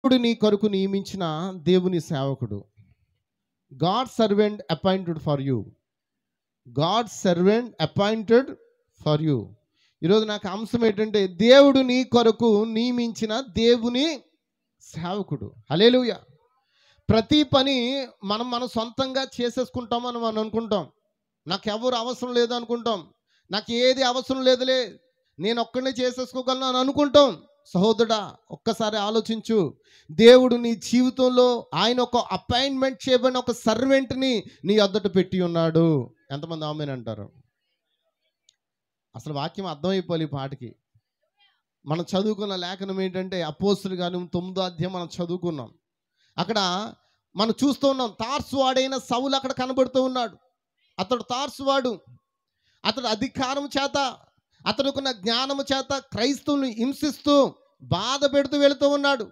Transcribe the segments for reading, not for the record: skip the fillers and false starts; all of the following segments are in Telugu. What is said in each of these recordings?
దేవుడు నీ కొరకు నియమించిన దేవుని సేవకుడు. God servant appointed for you. God servant appointed for you. ఈరోజు నాకు అంశం ఏంటంటే దేవుడు నీ కొరకు నియమించిన దేవుని సేవకుడు. హల్లెలూయా. ప్రతి పని మనం సొంతంగా చేసేసుకుంటామని మనం అనుకుంటాం. నాకు ఎవరు అవసరం లేదు అనుకుంటాం. నాకు ఏది అవసరం లేదులే, నేను ఒక్కడే చేసేసుకోగలను అని అనుకుంటాం. సహోదరుడా, ఒక్కసారి ఆలోచించు. దేవుడు నీ జీవితంలో ఆయన ఒక అపాయింట్మెంట్ చేయబడిన ఒక సర్వెంట్ని నీ వద్దట పెట్టి ఉన్నాడు. ఎంతమంది ఆమేన్ అంటారు? అసలు వాక్యం అర్థమైపోయి ఈ పాటకి. మనం చదువుకున్న లేఖనం ఏంటంటే అపోస్తుల కార్యం 9వ అధ్యాయం మనం చదువుకున్నాం. అక్కడ మనం చూస్తూ ఉన్నాం, తార్సు వాడైన సౌలు అక్కడ కనబడుతూ ఉన్నాడు. అతడు తార్సు వాడు. అతడు అధికారం చేత, అతడుకున్న జ్ఞానము చేత క్రైస్తవులను హింసిస్తూ బాధ పెడుతూ వెళుతూ ఉన్నాడు.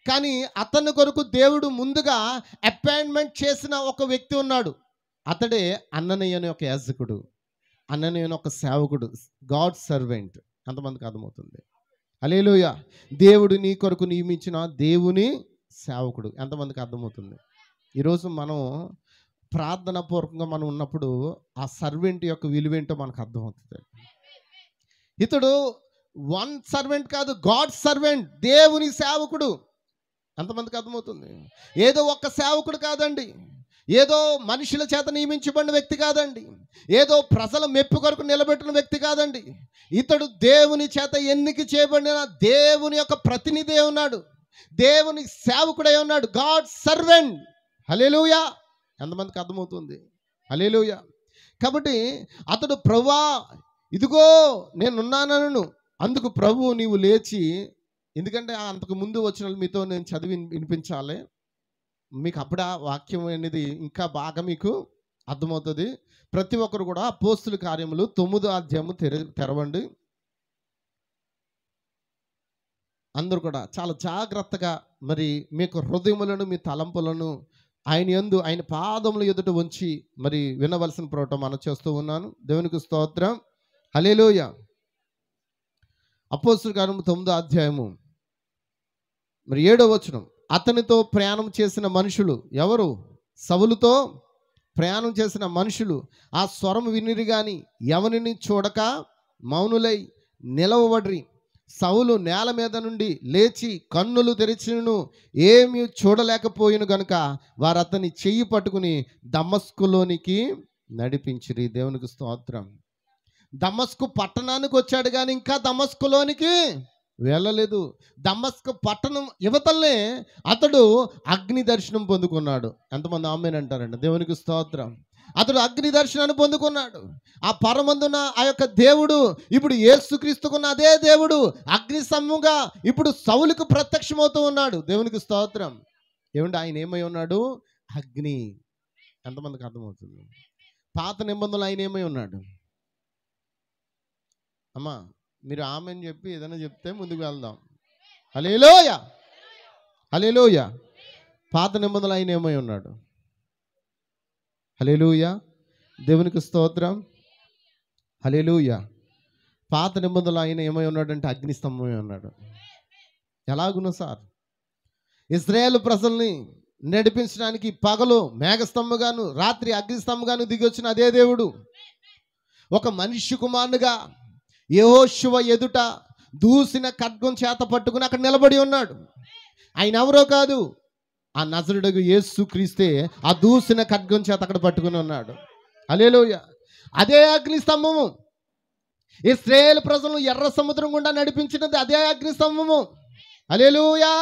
కానీ అతని కొరకు దేవుడు ముందుగా అపాయింట్మెంట్ చేసిన ఒక వ్యక్తి ఉన్నాడు. అతడే అననీయ అనే ఒక యాజకుడు, అననీయ అనే ఒక సేవకుడు, గాడ్ సర్వెంట్. అంతమందికి అర్థమవుతుంది? హల్లెలూయా. దేవుడు నీ కొరకు నియమించిన దేవుని సేవకుడు. ఎంతమందికి అర్థమవుతుంది? ఈరోజు మనం ప్రార్థన పూర్వకంగా మనం ఉన్నప్పుడు ఆ సర్వెంట్ యొక్క విలువేంటో మనకు అర్థమవుతుంది. ఇతడు వన్ సర్వెంట్ కాదు, గాడ్ సర్వెంట్, దేవుని సేవకుడు. ఎంతమందికి అర్థమవుతుంది? ఏదో ఒక్క సేవకుడు కాదండి, ఏదో మనుషుల చేత నియమించబడిన వ్యక్తి కాదండి, ఏదో ప్రజల మెప్పు కొరకు నిలబెట్టిన వ్యక్తి కాదండి. ఇతడు దేవుని చేత ఎన్నిక చేయబడిన దేవుని యొక్క ప్రతినిధి ఉన్నాడు, దేవుని సేవకుడై ఉన్నాడు, గాడ్ సర్వెంట్. హల్లెలూయా. ఎంతమందికి అర్థమవుతుంది? హల్లెలూయా. కాబట్టి అతడు ప్రభువా ఇదిగో నేనున్నానను. అందుకు ప్రభు నీవు లేచి, ఎందుకంటే అంతకు ముందు వచ్చిన మీతో నేను చదివి వినిపించాలి, మీకు అప్పుడు ఆ వాక్యం అనేది ఇంకా బాగా మీకు అర్థమవుతుంది. ప్రతి ఒక్కరు కూడా అపోస్తుల కార్యములు 9వ అధ్యాయము తెరవండి. అందరూ కూడా చాలా జాగ్రత్తగా మరి మీకు హృదయములను మీ తలంపులను ఆయన యందు ఆయన పాదముల ఎదుట ఉంచి మరి వినవలసిన ప్రోటం మనం చేస్తూ ఉన్నాను. దేవునికి స్తోత్రం. హల్లెలూయా. అపోస్తుల కార్యము 9వ అధ్యాయము మరి 7వ వచనం. అతనితో ప్రయాణం చేసిన మనుషులు ఎవరు? సౌలుతో ప్రయాణం చేసిన మనుషులు ఆ స్వరం వినిరి గాని ఎవరిని చూడక మౌనులై నిలవబడ్రి. సౌలు నేల మీద నుండి లేచి కన్నులు తెరిచినను ఏమీ చూడలేకపోయిన గనుక వారు అతని చెయ్యి పట్టుకుని దమస్కులోనికి నడిపించిరి. దేవునికి స్తోత్రం. దమస్కు పట్టణానికి వచ్చాడు కానీ ఇంకా దమస్కులోనికి వెళ్ళలేదు. దమస్కు పట్టణం యువతలనే అతడు అగ్ని దర్శనం పొందుకున్నాడు. ఎంతమంది ఆమేన్ అంటారండి? దేవునికి స్తోత్రం. అతడు అగ్ని దర్శనాన్ని పొందుకున్నాడు. ఆ పరమందున ఆ యొక్క దేవుడు ఇప్పుడు యేసుక్రీస్తుకున్న అదే దేవుడు అగ్ని స్తంభంగా ఇప్పుడు సౌలుకు ప్రత్యక్షమవుతూ ఉన్నాడు. దేవునికి స్తోత్రం. ఏమంటే ఆయన ఏమై ఉన్నాడు? అగ్ని. ఎంతమందికి అర్థమవుతుంది? పాత నిబంధనలు ఆయన ఏమై ఉన్నాడు? అమ్మా మీరు ఆమెన్ చెప్పి ఏదైనా చెప్తే ముందుకు వెళ్దాం. హల్లెలూయా. హల్లెలూయా. పాత నిబంధనలు ఆయన ఏమై ఉన్నాడు? హల్లెలూయా. దేవునికి స్తోత్రం. హల్లెలూయా. పాత నిబంధనలు ఆయన ఏమై ఉన్నాడంటే అగ్ని స్తంభమై ఉన్నాడు. ఎలాగున్నా సార్, ఇశ్రాయేలు ప్రజల్ని నడిపించడానికి పగలు మేఘస్తంభంగాను రాత్రి అగ్నిస్తంభంగాను దిగి వచ్చిన అదే దేవుడు ఒక మనిషి కుమారునిగా యెహోషువ ఎదుట దూసిన ఖడ్గం చేత పట్టుకుని అక్కడ నిలబడి ఉన్నాడు. ఆయన ఎవరో కాదు, ఆ నజరుడగు యేసుక్రీస్తే ఆ దూసిన ఖడ్గం చేత అక్కడ పట్టుకుని ఉన్నాడు. హల్లెలూయా. అదే అగ్ని స్తంభము ఇశ్రాయేలు ప్రజలను ఎర్ర సముద్రం గుండా నడిపించినది అదే అగ్ని స్తంభము. హల్లెలూయా.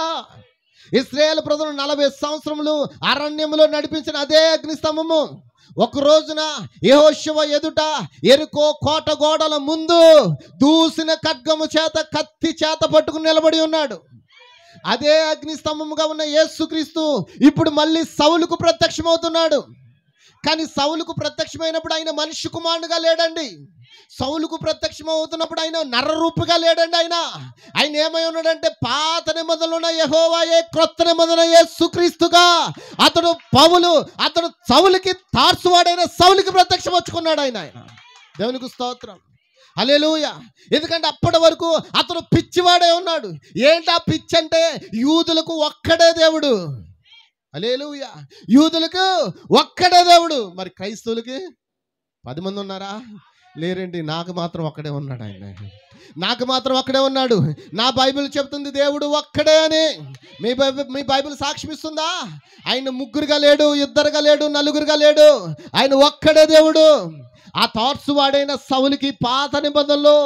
ఇశ్రాయేలు ప్రజలు 40 సంవత్సరములు అరణ్యములో నడిపించిన అదే అగ్ని స్తంభము ఒక రోజున యెహోషువ ఎదుట యెరికో కోట గోడల ముందు దూసిన ఖడ్గము చేత కత్తి చేత పట్టుకుని నిలబడి ఉన్నాడు. అదే అగ్ని స్తంభముగా ఉన్న యేసుక్రీస్తు ఇప్పుడు మళ్ళీ సౌలుకు ప్రత్యక్షమవుతున్నాడు. కానీ సౌలుకు ప్రత్యక్షమైనప్పుడు ఆయన మనిషి కుమారుడుగా లేడండి. సౌలుకు ప్రత్యక్షమవుతున్నప్పుడు ఆయన నరరూపుగా లేడండి. ఆయన ఏమై ఉన్నాడంటే పాత నిబంధనలో యెహోవాయే క్రొత్త నిబంధన యేసుక్రీస్తుగా అతడు సౌలుకి తార్సువాడైన సౌలుకి ప్రత్యక్షం వచ్చుకున్నాడు ఆయన. దేవునికి స్తోత్రం. హల్లెలూయా. ఎందుకంటే అప్పటి వరకు అతను పిచ్చివాడే ఉన్నాడు. ఏంటా పిచ్చి అంటే యూదులకు ఒక్కడే దేవుడు. హల్లెలూయా. యూదులకు ఒక్కడే దేవుడు. మరి క్రైస్తవులకి 10 మంది ఉన్నారా? లేరండి. నాకు మాత్రం ఒక్కడే ఉన్నాడు ఆయన. నాకు మాత్రం ఒక్కడే ఉన్నాడు. నా బైబిల్ చెప్తుంది దేవుడు ఒక్కడే అని. మీ బైబిల్ సాక్ష్యం ఇస్తుందా? ఆయన ముగ్గురుగా లేడు, ఇద్దరుగా లేడు, నలుగురుగా లేడు. ఆయన ఒక్కడే దేవుడు. ఆ తార్సు వాడైన సౌలుకి పాత నిబంధనలో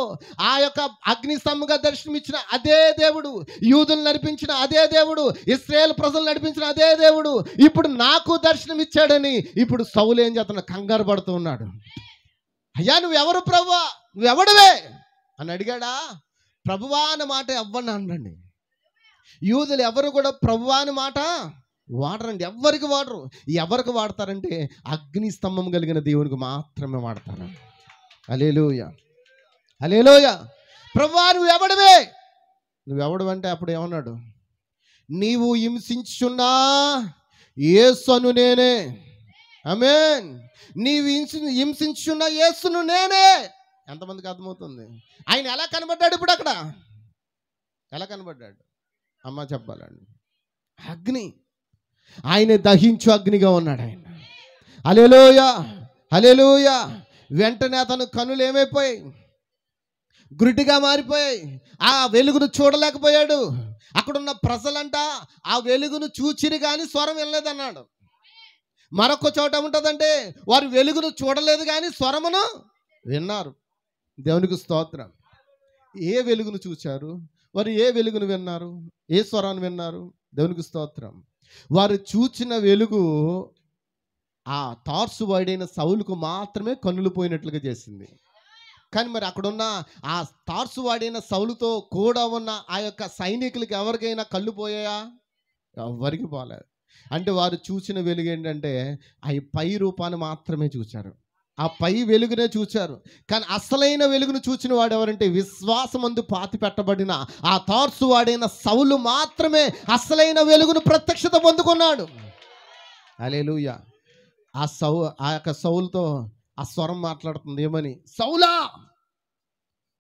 ఆ యొక్క అగ్నిస్తంభంగా దర్శనమిచ్చిన అదే దేవుడు, యూదులు నడిపించిన అదే దేవుడు, ఇశ్రాయేలు ప్రజలు నడిపించిన అదే దేవుడు ఇప్పుడు నాకు దర్శనం ఇచ్చాడని ఇప్పుడు సౌలు ఏం చేస్తున్నాడు? కంగారు పడుతూ ఉన్నాడు. అయ్యా నువ్వెవరు ప్రభువా, నువ్వెవడవే అని అడిగాడా? ప్రభువా అన్న మాట ఎవ్వరిని అనండి. యూదులు ఎవరు కూడా ప్రభువా అనే మాట వాడరండి. ఎవరికి వాడరు. ఎవరికి వాడతారంటే అగ్ని స్తంభం కలిగిన దేవునికి మాత్రమే వాడతారు. హల్లెలూయా, హల్లెలూయా. ప్రభువా నువ్వెవడవే, నువ్వెవడవంటే అప్పుడు ఏమన్నాడు? నీవు హింసించున్నా యేసును నేనే. ఆమేన్. నీవు హింసించున్న యేసును నేనే. ఎంతమందికి అర్థమవుతుంది? ఆయన ఎలా కనబడ్డాడు ఇప్పుడు అక్కడ? ఎలా కనబడ్డాడు అమ్మ చెప్పాలండి? అగ్ని. ఆయన దహించు అగ్నిగా ఉన్నాడు ఆయన. హల్లెలూయా, హల్లెలూయా. వెంటనే అతను కనులు ఏమైపోయాయి? గుడ్డిగా మారిపోయాయి. ఆ వెలుగును చూడలేకపోయాడు. అక్కడున్న ప్రజలంట ఆ వెలుగును చూచిరి కానీ స్వరం వినలేదన్నాడు. మరొక చోట ఉంటుందంటే వారు వెలుగును చూడలేదు కానీ స్వరమును విన్నారు. దేవునికి స్తోత్రం. ఏ వెలుగును చూచారు? వారు ఏ వెలుగును విన్నారు? ఏ స్వరాన్ని విన్నారు? దేవునికి స్తోత్రం. వారు చూచిన వెలుగు ఆ తార్సు వాడైన సౌలుకు మాత్రమే కన్నులు పోయినట్లుగా చేసింది. కానీ మరి అక్కడున్న ఆ తార్సు వాడైన సౌలుతో కూడా ఉన్న ఆ యొక్క సైనికులకి ఎవరికైనా కళ్ళు పోయాయా? ఎవరికి పోలేదు. అంటే వారు చూసిన వెలుగు ఏంటంటే ఆ పై రూపాన్ని మాత్రమే చూచారు. ఆ పై వెలుగునే చూచారు. కానీ అసలైన వెలుగును చూచిన వాడు ఎవరంటే విశ్వాసమందు పాతి పెట్టబడిన ఆ తార్సు వాడైన సౌలు మాత్రమే అసలైన వెలుగును ప్రత్యక్షత పొందుకున్నాడు. హల్లెలూయా. ఆ యొక్క సౌలుతో ఆ స్వరం మాట్లాడుతుంది. ఏమని? సౌలా,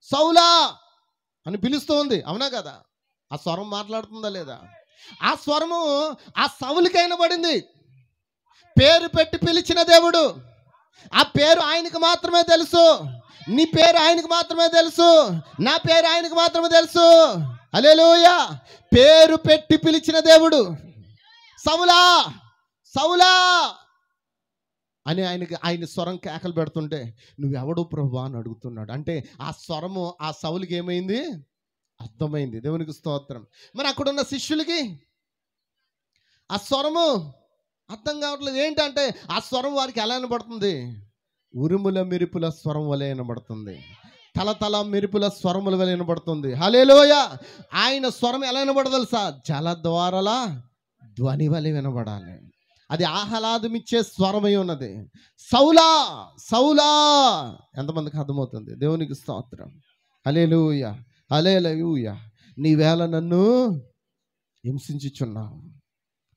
సౌలా అని పిలుస్తుంది. అవునా కదా? ఆ స్వరం మాట్లాడుతుందా లేదా? ఆ స్వరము ఆ సౌలుకైనా పడింది. పేరు పెట్టి పిలిచిన దేవుడు. ఆ పేరు ఆయనకు మాత్రమే తెలుసు. నీ పేరు ఆయనకు మాత్రమే తెలుసు. నా పేరు ఆయనకు మాత్రమే తెలుసు. హల్లెలూయా. పేరు పెట్టి పిలిచిన దేవుడు. సౌలా, సౌలా అని ఆయన స్వరం కేకలు పెడుతుంటే నువ్వెవడు ప్రభువా అని అడుగుతున్నాడు. అంటే ఆ స్వరము ఆ సౌలుకి ఏమైంది? అర్థమైంది. దేవునికి స్తోత్రం. మరి అక్కడున్న శిష్యులకి ఆ స్వరము అర్థం కావట్లేదు. ఏంటంటే ఆ స్వరం వారికి ఎలా వినబడుతుంది? ఉరుముల మెరుపుల స్వరం వలె వినబడుతుంది. తలతల మెరుపుల స్వరముల వలె వినబడుతుంది. హల్లెలూయా. ఆయన స్వరం ఎలా వినబడదు తెలుసా? జలద్వారాల ధ్వని వలె వినబడాలి. అది ఆహ్లాదమిచ్చే స్వరమై ఉన్నది. సౌలా, సౌలా. ఎంతమందికి అర్థమవుతుంది? దేవునికి స్తోత్రం. హల్లెలూయా, హల్లెలూయా. నీవేళ నన్ను హింసించుచున్నావు.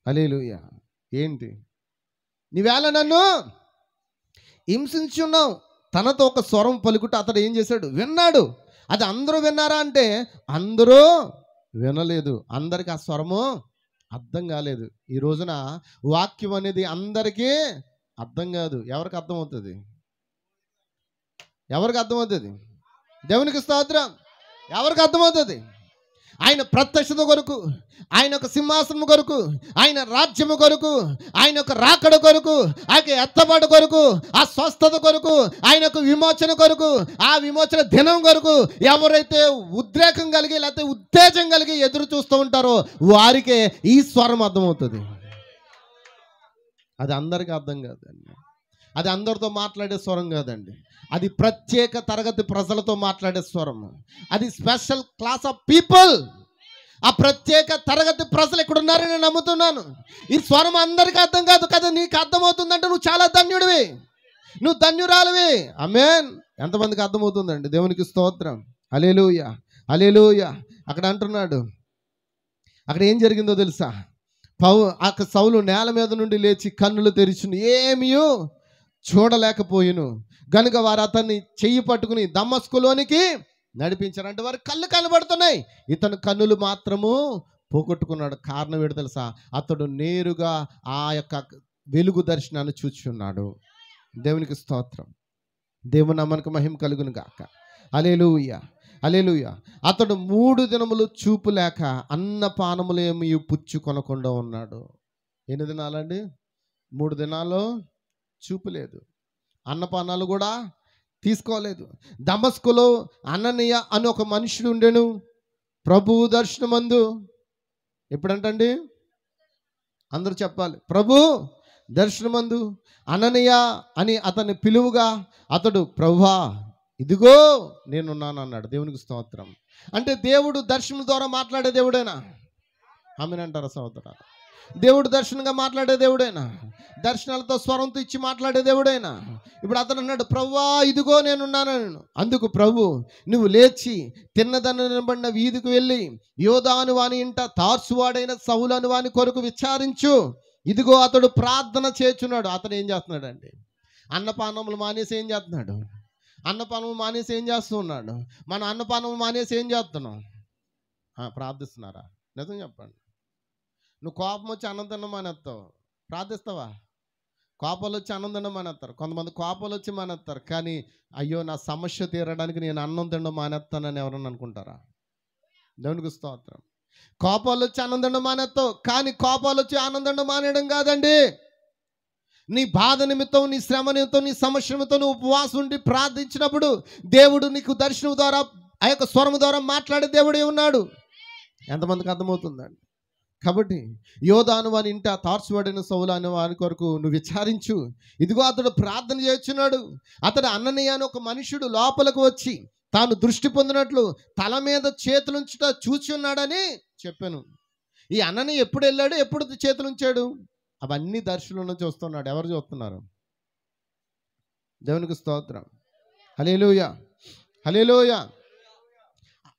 హల్లెలూయా. ఏంటి? నీవేళ నన్ను హింసించున్నావు. తనతో ఒక స్వరం పలుకుట అతడు ఏం చేశాడు? విన్నాడు. అది అందరూ విన్నారా అంటే అందరూ వినలేదు. అందరికి ఆ స్వరము అర్థం కాలేదు. ఈ రోజున వాక్యం అనేది అందరికీ అర్థం కాదు. ఎవరికి అర్థమవుతుంది? ఎవరికి అర్థమవుతుంది? దేవునికి స్తోత్రం. ఎవరికి అర్థమవుతుంది? ఆయన ప్రత్యక్షత కొరకు, ఆయన యొక్క సింహాసనం కొరకు, ఆయన రాజ్యము కొరకు, ఆయన యొక్క రాకడ కొరకు, ఆయన ఎత్తబాటు కొరకు, ఆ స్వస్థత కొరకు, ఆయన యొక్క విమోచన కొరకు, ఆ విమోచన దినం కొరకు ఎవరైతే ఉద్రేకం కలిగి లేకపోతే ఉత్తేజం కలిగి ఎదురు చూస్తూ ఉంటారో వారికే ఈ స్వరం అర్థమవుతుంది. అది అందరికీ అర్థం కాదండి. అది అందరితో మాట్లాడే స్వరం కాదండి. అది ప్రత్యేక తరగతి ప్రజలతో మాట్లాడే స్వరం. అది స్పెషల్ క్లాస్ ఆఫ్ పీపుల్. ఆ ప్రత్యేక తరగతి ప్రజలు ఇక్కడ ఉన్నారని నేను నమ్ముతున్నాను. ఈ స్వరం అందరికీ అర్థం కాదు కదా. నీకు అర్థమవుతుందంటే నువ్వు చాలా ధన్యుడివి, నువ్వు ధన్యురాలివి. ఆమేన్. ఎంతమందికి అర్థమవుతుందండి? దేవునికి స్తోత్రం. హల్లెలూయా, హల్లెలూయా. అక్కడ అంటున్నాడు, అక్కడ ఏం జరిగిందో తెలుసా? సౌలు నేల మీద నుండి లేచి కన్నులు తెరిచి ఏమీ చూడలేకపోయిను గనుక వారు అతన్ని చెయ్యి పట్టుకుని దమస్కులోనికి నడిపించారు. అంటే వారి కళ్ళు కనబడుతున్నాయి, ఇతను కన్నులు మాత్రము పోగొట్టుకున్నాడు. కారణం ఏంటో తెలుసా? అతడు నేరుగా ఆ యొక్క వెలుగు దర్శనాన్ని చూచున్నాడు. దేవునికి స్తోత్రం. దేవుని నామానికి మహిమ కలుగును గాక. హల్లెలూయా, హల్లెలూయా. అతడు 3 దినములు చూపు లేక అన్నపానములు ఏమి పుచ్చుకొనకుండా ఉన్నాడు. ఎన్ని దినాలండి? 3 దినాలు చూపు లేదు, అన్నపానాలు కూడా తీసుకోలేదు. దమస్కులో అననీయ అని ఒక మనుషుడు ఉండెను. ప్రభువు దర్శనమందు, ఎప్పుడంటండి? అందరూ చెప్పాలి. ప్రభు దర్శనమందు అననీయ అని అతన్ని పిలువుగా అతడు, ప్రభువా ఇదిగో నేనున్నాను అన్నాడు. దేవునికి స్తోత్రం. అంటే దేవుడు దర్శనం ద్వారా మాట్లాడే దేవుడేనా? ఆమేనంటారా సహోదరా? దేవుడు దర్శనంగా మాట్లాడే దేవుడేనా? దర్శనాలతో స్వరంతో ఇచ్చి మాట్లాడే దేవుడేనా? ఇప్పుడు అతను అన్నాడు, ప్రభువా ఇదిగో నేనున్నాను. అందుకు ప్రభు, నువ్వు లేచి తిన్నదనబడిన వీధికి వెళ్ళి యోదాను వాని ఇంట తార్సువాడైన సౌలను వాని కొరకు విచారించు. ఇదిగో అతడు ప్రార్థన చేస్తున్నాడు. అతను ఏం చేస్తున్నాడండి? అన్నపానములు మానేసి ఏం చేస్తున్నాడు? అన్నపానములు మానేసి ఏం చేస్తూ ఉన్నాడు? మన అన్నపానములు మానేసి ఏం చేస్తున్నాం? ప్రార్థిస్తున్నారా? నిజం చెప్పండి. నువ్వు కోపం వచ్చి అన్నం తినడం మానేస్తావు, ప్రార్థిస్తావా? కోపాలు వచ్చి అన్నం తినడం మానేస్తారు. కొంతమంది కోపాలు వచ్చి మానేస్తారు, కానీ అయ్యో నా సమస్య తీరడానికి నేను అన్నం తినడం మానేస్తానని ఎవరన్నా అనుకుంటారా? దేవునికి స్తోత్రం. కోపాలు వచ్చి అన్నం తినడం మానేస్తావు, కానీ కోపాలు వచ్చి ఆనందం తినడం మానేయడం కాదండి. నీ బాధ నిమిత్తం, నీ శ్రమ నిమిత్తం, నీ సమస్య నిమిత్తం నువ్వు ఉపవాసం ఉండి ప్రార్థించినప్పుడు దేవుడు నీకు దర్శనం ద్వారా, ఆ యొక్క స్వరం ద్వారా మాట్లాడే దేవుడే ఉన్నాడు. ఎంతమందికి అర్థమవుతుందండి? కాబట్టి యోదాను వాని ఇంట తార్సువాడైన సౌలు అనే వాని కొరకు నువ్వు విచారించు. ఇదిగో అతడు ప్రార్థన చేస్తున్నాడు. అతడు అననీయ అని ఒక మనుషుడు లోపలికి వచ్చి తాను దృష్టి పొందినట్లు తల మీద చేతులుంచుట చూచి ఉన్నాడని చెప్పాను. ఈ అననీయ ఎప్పుడు వెళ్ళాడు, ఎప్పుడు చేతులుంచాడు? అవన్నీ దర్శనంలో చూస్తున్నాడు. ఎవరు చూస్తున్నారు? దేవునికి స్తోత్రం. హల్లెలూయా, హల్లెలూయా.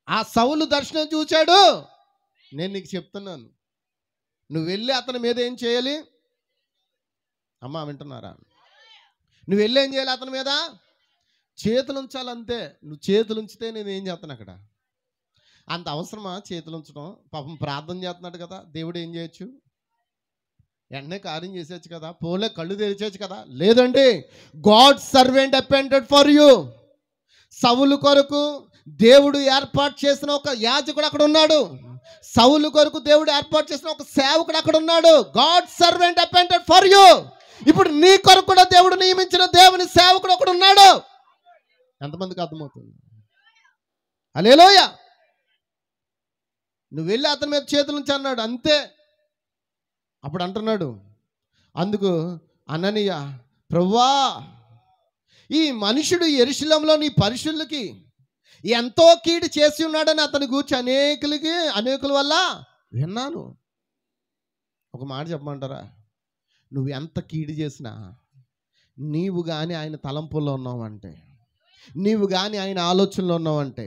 ఆ సౌలు దర్శనం చూచాడు. నేను నీకు చెప్తున్నాను, నువ్వు వెళ్ళి అతని మీద ఏం చేయాలి? అమ్మా వింటున్నారా? నువ్వు వెళ్ళి ఏం చేయాలి? అతని మీద చేతులు ఉంచాలంతే. నువ్వు చేతులు ఉంచితే నేను ఏం చేస్తాను అక్కడ? అంత అవసరమా చేతులు ఉంచడం? పాపం ప్రార్థన చేస్తున్నాడు కదా, దేవుడు ఏం చేయొచ్చు? వెంటనే కార్యం చేసేయచ్చు కదా, పోలే కళ్ళు తెరిచేయచ్చు కదా. లేదండి, God servant appointed for you. సౌలు కొరకు దేవుడు ఏర్పాటు చేసిన ఒక యాజకుడు అక్కడ ఉన్నాడు. సౌలు కొరకు దేవుడు ఏర్పాటు చేసిన ఒక సేవకుడు అక్కడ ఉన్నాడు. God servant appointed for you. ఇప్పుడు నీ కొరకు కూడా దేవుడు నియమించిన దేవుని సేవకుడు అక్కడ ఉన్నాడు. ఎంతమందికి అర్థమవుతుంది? హల్లెలూయా. నువ్వు వెళ్ళి అతని మీద చేతులు ఉంచి అన్నాడు, అంతే. అప్పుడు అంటున్నాడు, అందుకు అననీయ, ప్రభువా ఈ మనుషుడు యెరూషలేములో నీ పరిశుద్ధులకి ఎంతో కీడు చేసి ఉన్నాడని అతని గూర్చి అనేకుల వల్ల విన్నాను. ఒక మాట చెప్పమంటారా? నువ్వు ఎంత కీడు చేసినా, నీవు కానీ ఆయన తలంపుల్లో ఉన్నావంటే, నీవు కానీ ఆయన ఆలోచనలో ఉన్నావంటే,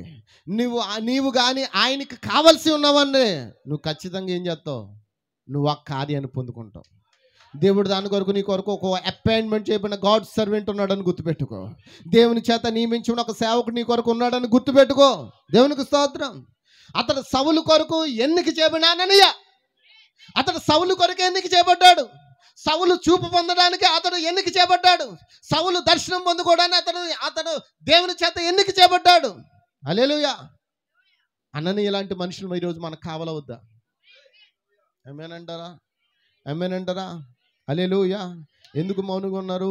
నీవు కానీ ఆయనకి కావలసి ఉన్నావంటే, నువ్వు ఖచ్చితంగా ఏం చేస్తావు? నువ్వు ఆ కార్యాన్ని పొందుకుంటావు. దేవుడు దాని కొరకు నీ కొరకు ఒక అపాయింట్మెంట్ చేయబడిన గాడ్ సర్వెంట్ ఉన్నాడని గుర్తుపెట్టుకో. దేవుని చేత నియమించిన ఒక సేవకుడు నీ కొరకు ఉన్నాడని గుర్తుపెట్టుకో. దేవునికి స్తోత్రం. అతడు సౌలు కొరకు ఎన్నిక చేయబడిన అననీయ. అతడు సౌలు కొరకు ఎన్నిక చేయబడ్డాడు. సౌలు చూపు పొందడానికి అతడు ఎన్నిక చేయబడ్డాడు. సౌలు దర్శనం పొందుకోవడానికి అతడు దేవుని చేత ఎన్నిక చేయబడ్డాడు. హల్లెలూయా. అననీయ లాంటి మనుషులు ఈరోజు మనకు కావాలా వద్దా? ఆమేనంటారా? ఆమేనంటారా? హల్లెలూయా. ఎందుకు మౌనంగా ఉన్నారు?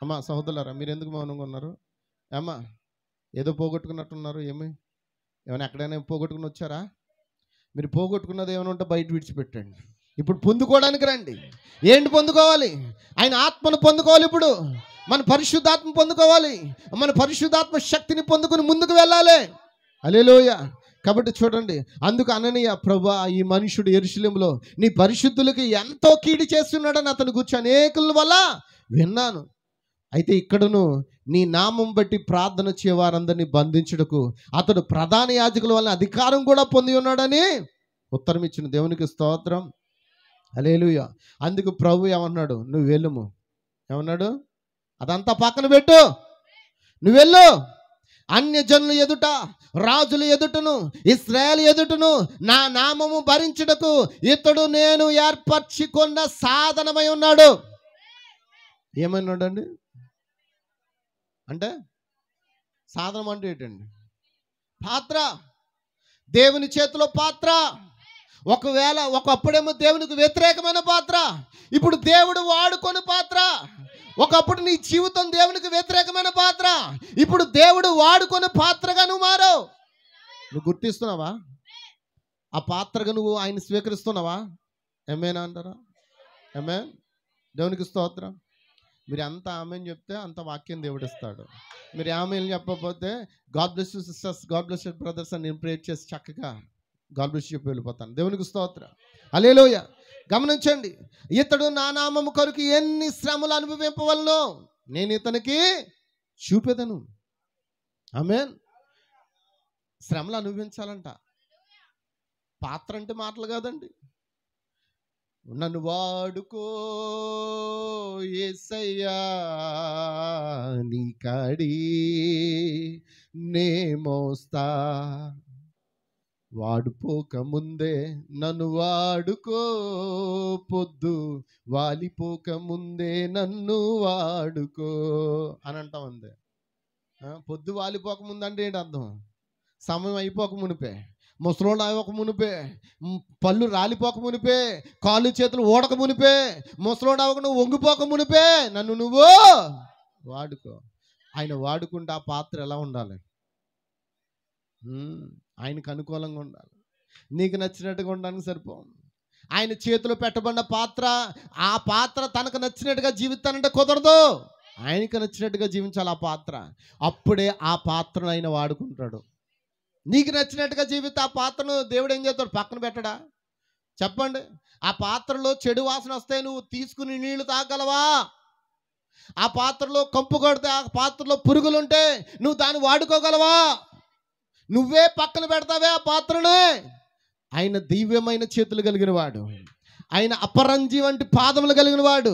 అమ్మా సహోదరులారా, మీరు ఎందుకు మౌనంగా ఉన్నారు? అమ్మా ఏదో పోగొట్టుకున్నట్టున్నారు. ఏమైనా ఎక్కడైనా పోగొట్టుకుని వచ్చారా? మీరు పోగొట్టుకున్నది ఏమైనా ఉంటే బయట విడిచిపెట్టండి. ఇప్పుడు పొందుకోవడానికి రండి. ఏంటి పొందుకోవాలి? ఆయన ఆత్మను పొందుకోవాలి. ఇప్పుడు మన పరిశుద్ధాత్మ పొందుకోవాలి. మన పరిశుద్ధాత్మ శక్తిని పొందుకుని ముందుకు వెళ్ళాలి. హల్లెలూయా. కాబట్టి చూడండి, అందుకు అననీయ, ప్రభువా ఈ మనుషుడు యెరూషలేములో నీ పరిశుద్ధులకి ఎంతో కీడు చేస్తున్నాడని అతని గురించి అనేకుల వల్ల విన్నాను. అయితే ఇక్కడను నీ నామం బట్టి ప్రార్థన చేయవారందరినీ బంధించుటకు అతడు ప్రధాన యాజకుల వల్ల అధికారం కూడా పొంది ఉన్నాడని ఉత్తరం ఇచ్చిన. దేవునికి స్తోత్రం. హల్లెలూయా. అందుకు ప్రభు ఏమన్నాడు? నువ్వు వెళ్ళుము. ఏమన్నాడు? అదంతా పక్కన పెట్టు, నువ్వు వెళ్ళు. అన్యజనుల ఎదుట, రాజుల ఎదుటను, ఇశ్రాయేలు ఎదుటను నా నామము భరించుటకు ఇతడు నేను ఏర్పరచుకున్న సాధనమై ఉన్నాడు. ఏమన్నాడండి? అంటే సాధనం అంటే ఏంటండి? పాత్ర, దేవుని చేతిలో పాత్ర. ఒకవేళ ఒకప్పుడేమో దేవునికి వ్యతిరేకమైన పాత్ర, ఇప్పుడు దేవుడు వాడుకొని పాత్ర. ఒకప్పుడు నీ జీవితం దేవునికి వ్యతిరేకమైన పాత్ర, ఇప్పుడు దేవుడు వాడుకొని పాత్రగా నువ్వు మారావు. నువ్వు గుర్తిస్తున్నావా? ఆ పాత్రగా నువ్వు ఆయన స్వీకరిస్తున్నావా? ఏమేనా అంటారా? ఏమేన్. దేవునికి స్తోత్రం. మీరు ఎంత ఆమెన్ చెప్తే అంత వాక్యం దేవుడు ఇస్తాడు. మీరు ఆమెన్ చెప్పకపోతే God bless you sisters, God bless you brothers అని నేను ప్రేర్ చేసి చక్కగా గాడ్ బ్లెస్ యూ చెప్పి వెళ్ళిపోతాను. దేవునికి స్తోత్రం. హల్లెలూయా. గమనించండి, ఇతడు నా నామము కొరకు ఎన్ని శ్రమలు అనుభవింపవలనో నేను ఇతనికి చూపెదను. ఆమేన్. శ్రమలు అనుభవించాలంట. పాత్ర అంటే మాటలు కాదండి. నన్ను వాడుకో యేసయ్యా నీ కాడి నే మోస్తా, వాడుపోక ముందే నన్ను వాడుకో, పొద్దు వాలిపోక ముందే నన్ను వాడుకో అని అంటాం. అంతే. పొద్దు వాలిపోక ముందు అంటే ఏంటి అర్థం? సమయం అయిపోక మునిపే, ముసలోడు అవ్వక మునిపే, పళ్ళు రాలిపోక మునిపే, కాళ్ళు చేతులు ఓడక మునిపే, ముసలోడు అవ్వక నువ్వు వంగిపోక మునిపే నన్ను నువ్వు వాడుకో. ఆయన వాడుకుంటే ఆ పాత్ర ఎలా ఉండాలి? ఆయనకు అనుకూలంగా ఉండాలి. నీకు నచ్చినట్టుగా ఉండడానికి సరిపోదు. ఆయన చేతిలో పెట్టబడిన పాత్ర, ఆ పాత్ర తనకు నచ్చినట్టుగా జీవిస్తానంటే కుదరదు. ఆయనకు నచ్చినట్టుగా జీవించాలి ఆ పాత్ర. అప్పుడే ఆ పాత్రను ఆయన వాడుకుంటాడు. నీకు నచ్చినట్టుగా జీవిత ఆ పాత్రను దేవుడు ఏం చేస్తాడు? పక్కన పెట్టడా? చెప్పండి. ఆ పాత్రలో చెడు వాసన వస్తే నువ్వు తీసుకుని నీళ్లు తాగలవా? ఆ పాత్రలో కంపు కొడితే, ఆ పాత్రలో పురుగులుంటే నువ్వు దాన్ని వాడుకోగలవా? నువ్వే పక్కన పెడతావే ఆ పాత్రనే. ఆయన దివ్యమైన చేతులు కలిగిన వాడు, ఆయన అపరంజి వంటి పాదములు కలిగిన వాడు.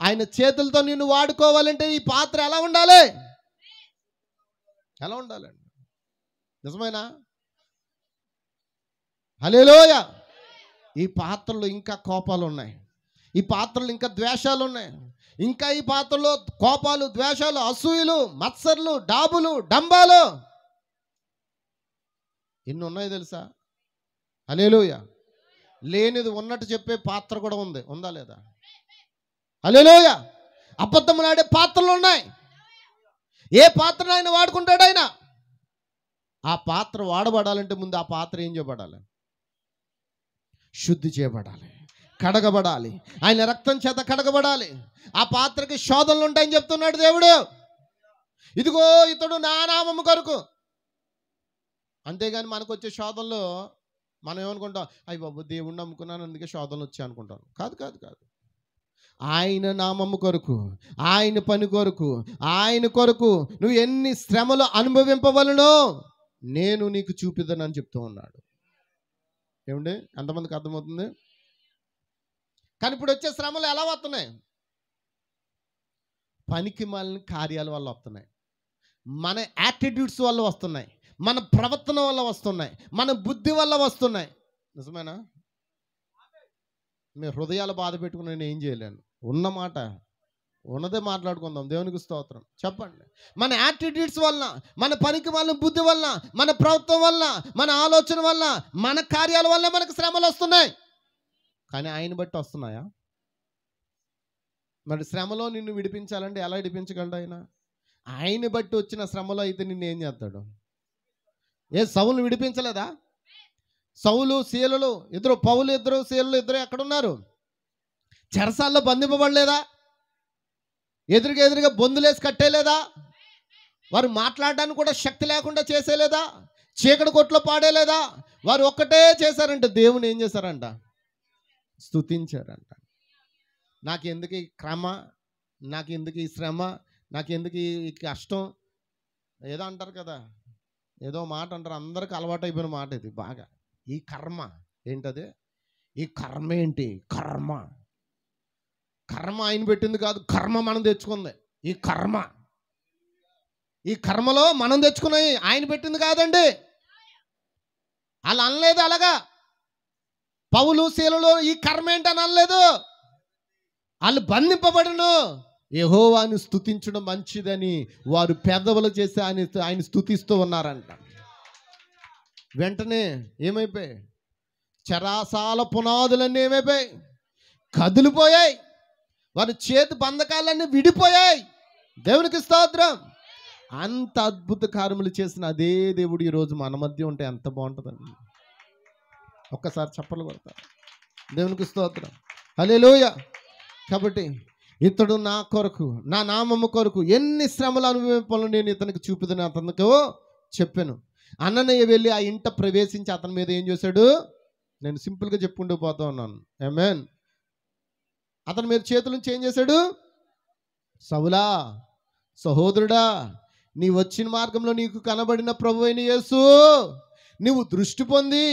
ఆయన చేతులతో నిన్ను వాడుకోవాలంటే ఈ పాత్ర ఎలా ఉండాలి? ఎలా ఉండాలండి? నిజమేనా? హల్లెలూయా. ఈ పాత్రలో ఇంకా కోపాలు ఉన్నాయి, ఈ పాత్రలో ఇంకా ద్వేషాలు ఉన్నాయి, ఇంకా ఈ పాత్రలో కోపాలు, ద్వేషాలు, అసూయలు, మత్సర్లు, డాబులు, డంబాలు ఎన్ని ఉన్నాయో తెలుసా? హల్లెలూయా. లేనిది ఉన్నట్టు చెప్పే పాత్ర కూడా ఉంది. ఉందా లేదా? హల్లెలూయా. అబద్ధములాడే పాత్రలు ఉన్నాయి. ఏ పాత్రను ఆయన వాడుకుంటాడు? ఆయన ఆ పాత్ర వాడబడాలంటే ముందు ఆ పాత్ర ఏం చేయబడాలి? శుద్ధి చేయబడాలి, కడగబడాలి. ఆయన రక్తం చేత కడగబడాలి. ఆ పాత్రకి శోధనలు ఉంటాయని చెప్తున్నాడు దేవుడు. ఇదిగో ఇతడు నా నామము కొరకు. అంతేగాని మనకు వచ్చే శోధనలో మనం ఏమనుకుంటాం? అయ్య బాబు దేవుణ్ణి నమ్ముకున్నాను అందుకే శోధనలు వచ్చాయి అనుకుంటాం. కాదు కాదు కాదు. ఆయన నామము కొరకు, ఆయన పని కొరకు, ఆయన కొరకు నువ్వు ఎన్ని శ్రమలు అనుభవింపవలనో నేను నీకు చూపిద్దనని చెప్తూ ఉన్నాడు. ఏమండి? ఎంతమందికి అర్థమవుతుంది? కానీ ఇప్పుడు వచ్చే శ్రమలు ఎలా వస్తున్నాయి? పనికి మాలిన కార్యాల వల్ల వస్తున్నాయి, మన యాటిట్యూడ్స్ వల్ల వస్తున్నాయి, మన ప్రవర్తన వల్ల వస్తున్నాయి, మన బుద్ధి వల్ల వస్తున్నాయి. నిజమేనా? మీ హృదయాలు బాధ పెట్టుకుని నేను ఏం చేయలేను. ఉన్నమాట ఉన్నదే మాట్లాడుకుందాం. దేవునికి స్తోత్రం. చెప్పండి. మన యాటిట్యూడ్స్ వలన, మన పనికి వల్ల, బుద్ధి వలన, మన ప్రవర్తన వలన, మన ఆలోచన వలన, మన కార్యాల వల్ల మనకు శ్రమలు వస్తున్నాయి. కానీ ఆయన బట్టి వస్తున్నాయా? మరి శ్రమలో నిన్ను విడిపించాలంటే ఎలా విడిపించగలడు ఆయన? ఆయన బట్టి వచ్చిన శ్రమలో అయితే నిన్ను ఏం చేస్తాడు? ఏ సౌలు విడిపించలేదా? సౌలు శీలలు ఇద్దరు, పౌలు ఇద్దరు, శీలలు ఇద్దరు ఎక్కడున్నారు? చెరసాల్లో బంధింపబడలేదా? ఎదురుగా బొందులేసి కట్టేలేదా? వారు మాట్లాడడానికి కూడా శక్తి లేకుండా చేసేలేదా? చీకటి కొట్లో పాడేలేదా? వారు ఒక్కటే చేశారంట. దేవుని ఏం చేశారంట? స్తుతించారంట. నాకెందుకు ఈ క్రమ, నాకెందుకు ఈ శ్రమ, నాకెందుకు ఈ కష్టం, ఏదో అంటారు కదా, ఏదో మాట అంటారు, అందరికి అలవాటు అయిపోయిన మాట ఇది. బాగా ఈ కర్మ ఏంటది? ఈ కర్మ ఏంటి? కర్మ ఆయన పెట్టింది కాదు, కర్మ మనం తెచ్చుకుంది. ఈ కర్మ, ఈ కర్మలో మనం తెచ్చుకున్నాయి, ఆయన పెట్టింది కాదండి. వాళ్ళు అనలేదు అలాగా. పౌలు శీలలో ఈ కర్మ ఏంటని అనలేదు. వాళ్ళు బంధింపబడును, యెహోవాను స్తుతించడం మంచిదని వారు పెదవులు చేసి ఆయన స్తుతిస్తూ ఉన్నారంట. వెంటనే ఏమైపోయాయి? చరాసాల పునాదులన్నీ ఏమైపోయాయి? కదిలిపోయాయి. వారి చేతి బంధకాలన్నీ విడిపోయాయి. దేవునికి స్తోత్రం. అంత అద్భుత కార్యములు చేసిన అదే దేవుడు ఈరోజు మన మధ్య ఉంటే ఎంత బాగుంటుందండి. ఒక్కసారి చప్పట్లు కొడతారు. దేవునికి స్తోత్రం. హల్లెలూయా. కాబట్టి ఇతడు నా కొరకు, నా నామము కొరకు ఎన్ని శ్రమలు అనుభవింపాలో నేను ఇతనికి చూపుదని అతనికి చెప్పాను. అన్నయ్య వెళ్ళి ఆ ఇంట ప్రవేశించి అతని మీద ఏం చేశాడు? నేను సింపుల్గా చెప్పుకుంటూ పోతా ఉన్నాను. ఆమేన్. అతని మీద చేతుల నుంచి ఏం చేశాడు? సౌలా, సహోదరుడా, నీ వచ్చిన మార్గంలో నీకు కనబడిన ప్రభువైన యేసు నీవు దృష్టి పొంది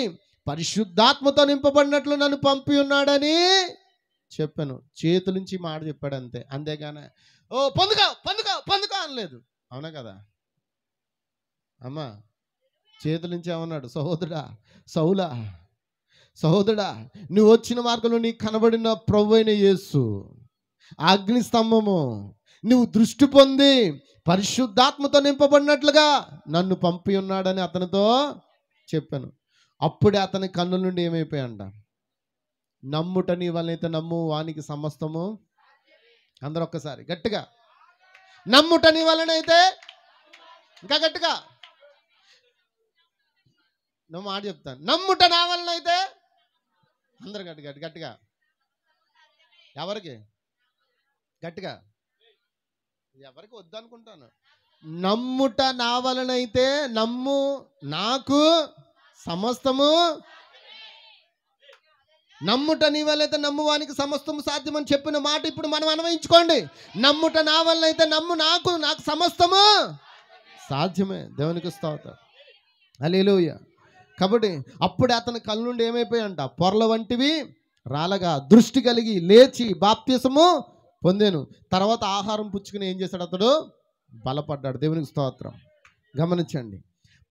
పరిశుద్ధాత్మతో నింపబడినట్లు నన్ను పంపి ఉన్నాడని చెప్పాను. చేతుల నుంచి మాట చెప్పాడు అంతే. అంతేగానే ఓ పొందుకో పొందుకో పొందుకో అనలేదు. అవునా కదా అమ్మా? చేతుల నుంచి ఏమన్నాడు? సహోదరుడా, సౌలా, సహోదరుడా, నువ్వు వచ్చిన మార్గంలో నీకు కనబడిన ప్రభువైన యేసు అగ్ని స్తంభము నువ్వు దృష్టి పొంది పరిశుద్ధాత్మతో నింపబడినట్లుగా నన్ను పంపి ఉన్నాడని అతనితో చెప్పాను. అప్పుడే అతని కన్నుల నుండి ఏమైపోయాయంట? నమ్ముట నీ వలనైతే నమ్ము, వానికి సమస్తము. అందరూ ఒక్కసారి గట్టిగా, నమ్ముట నీ వలనైతే. ఇంకా గట్టిగా నువ్వు మాట చెప్తాను, నమ్ముట నా వలనైతే. అందరు గట్టిగా గట్టిగా. ఎవరికి గట్టిగా? ఎవరికి వద్దనుకుంటాను. నమ్ముట నా వలనైతే నమ్ము, నాకు సమస్తము. నమ్ముట నీ వలనైతే నమ్ము, వానికి సమస్తము సాధ్యమని చెప్పిన మాట ఇప్పుడు మనం అన్వయించుకోండి. నమ్ముట నా వలనైతే నమ్ము, నాకు సమస్తము సాధ్యమే. దేవునికి స్తోత్రం. హల్లెలూయా. కాబట్టి అప్పుడే అతని కళ్ళ నుండి ఏమైపోయాయంట? పొరల వంటివి రాలగా దృష్టి కలిగి లేచి బాప్తిసము పొందాను. తర్వాత ఆహారం పుచ్చుకుని ఏం చేశాడు? అతడు బలపడ్డాడు. దేవునికి స్తోత్రం. గమనించండి,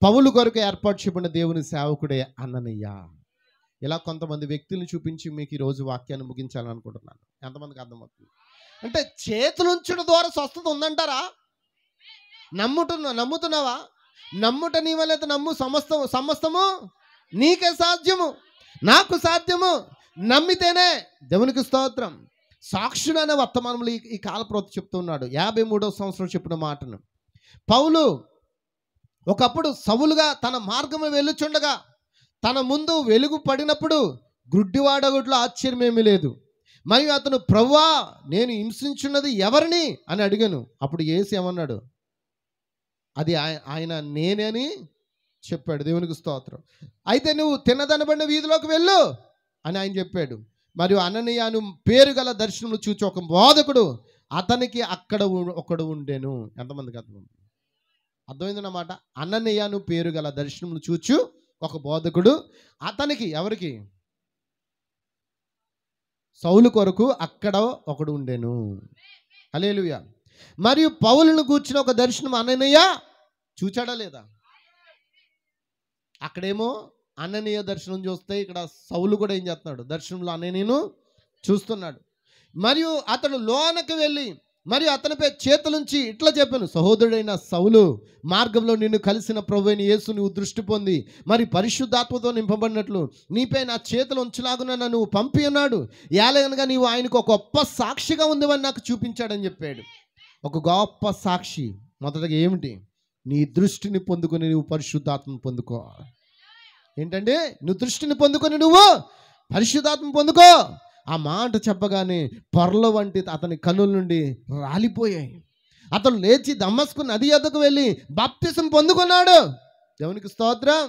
పౌలు కొరకు ఏర్పాటు చేయబడిన దేవుని సేవకుడే అననీయ. ఇలా కొంతమంది వ్యక్తులను చూపించి మీకు ఈరోజు వాక్యాన్ని ముగించాలని అనుకుంటున్నాను. ఎంతమందికి అర్థమవుతుంది? అంటే చేతులుంచడం ద్వారా స్వస్థత ఉందంటారా? నమ్ముతున్నావా? నమ్ముట నీ వలనైతే నమ్ము, సమస్తము నీకే సాధ్యము, నాకు సాధ్యము. నమ్మితేనే. దేవునికి స్తోత్రం. సాక్షుడు అనే వర్తమానంలో ఈ కాలప్రవక్త చెప్తూ ఉన్నాడు. 53వ సంవత్సరం చెప్పిన మాటను. పౌలు ఒకప్పుడు సౌలుగా తన మార్గము వెళ్ళుచుండగా తన ముందు వెలుగు పడినప్పుడు గుడ్డివాడగుట్లో ఆశ్చర్యమేమీ లేదు. మరియు అతను, ప్రభువా, నేను హింసించున్నది ఎవరిని అని అడిగాను. అప్పుడు యేసు ఏమన్నాడు? అది ఆయన నేనే అని చెప్పాడు. దేవునికి స్తోత్రం. అయితే నువ్వు తిన్నదనబడిన వీధిలోకి వెళ్ళు అని ఆయన చెప్పాడు. మరియు అననీయను పేరు గల దర్శనములు చూచి ఒక బోధకుడు అతనికి అక్కడ ఒకడు ఉండెను. ఎంతమందికి అర్థమైందన్నమాట? అననీయను పేరు గల దర్శనములు చూచు ఒక బోధకుడు అతనికి, ఎవరికి? సౌలు కొరకు అక్కడ ఒకడు ఉండెను. హల్లెలూయా. మరియు పౌలును కూర్చుని ఒక దర్శనం అననీయ చూచాడా లేదా? అక్కడేమో అననీయ దర్శనం చూస్తే ఇక్కడ సౌలు కూడా ఏం చేస్తున్నాడు? దర్శనంలో అననీయను చూస్తున్నాడు. మరియు అతడు లోనకి వెళ్ళి మరియు అతనిపై చేతులుంచి ఇట్లా చెప్పాను, సహోదరుడైన సౌలు, మార్గంలో నిన్ను కలిసిన ప్రభువైన యేసు నువ్వు దృష్టి పొంది మరి పరిశుద్ధాత్మతో నింపబడినట్లు నీపై నా చేతులు ఉంచలాగున నన్ను పంపి ఉన్నాడు. ఏలయనగా నీవు ఆయనకు ఒక గొప్ప సాక్షిగా ఉందివని నాకు చూపించాడని చెప్పాడు. ఒక గొప్ప సాక్షి మొదటగా ఏమిటి? నీ దృష్టిని పొందుకొని నువ్వు పరిశుద్ధాత్మను పొందుకో. ఏంటంటే నువ్వు దృష్టిని పొందుకొని నువ్వు పరిశుద్ధాత్మ పొందుకో. ఆ మాట చెప్పగానే పొరల వంటి అతని కన్నుల నుండి రాలిపోయాయి. అతను లేచి దమస్కు నది యొద్దకు వెళ్ళి బాప్తిసం పొందుకున్నాడు. దేవునికి స్తోత్రం.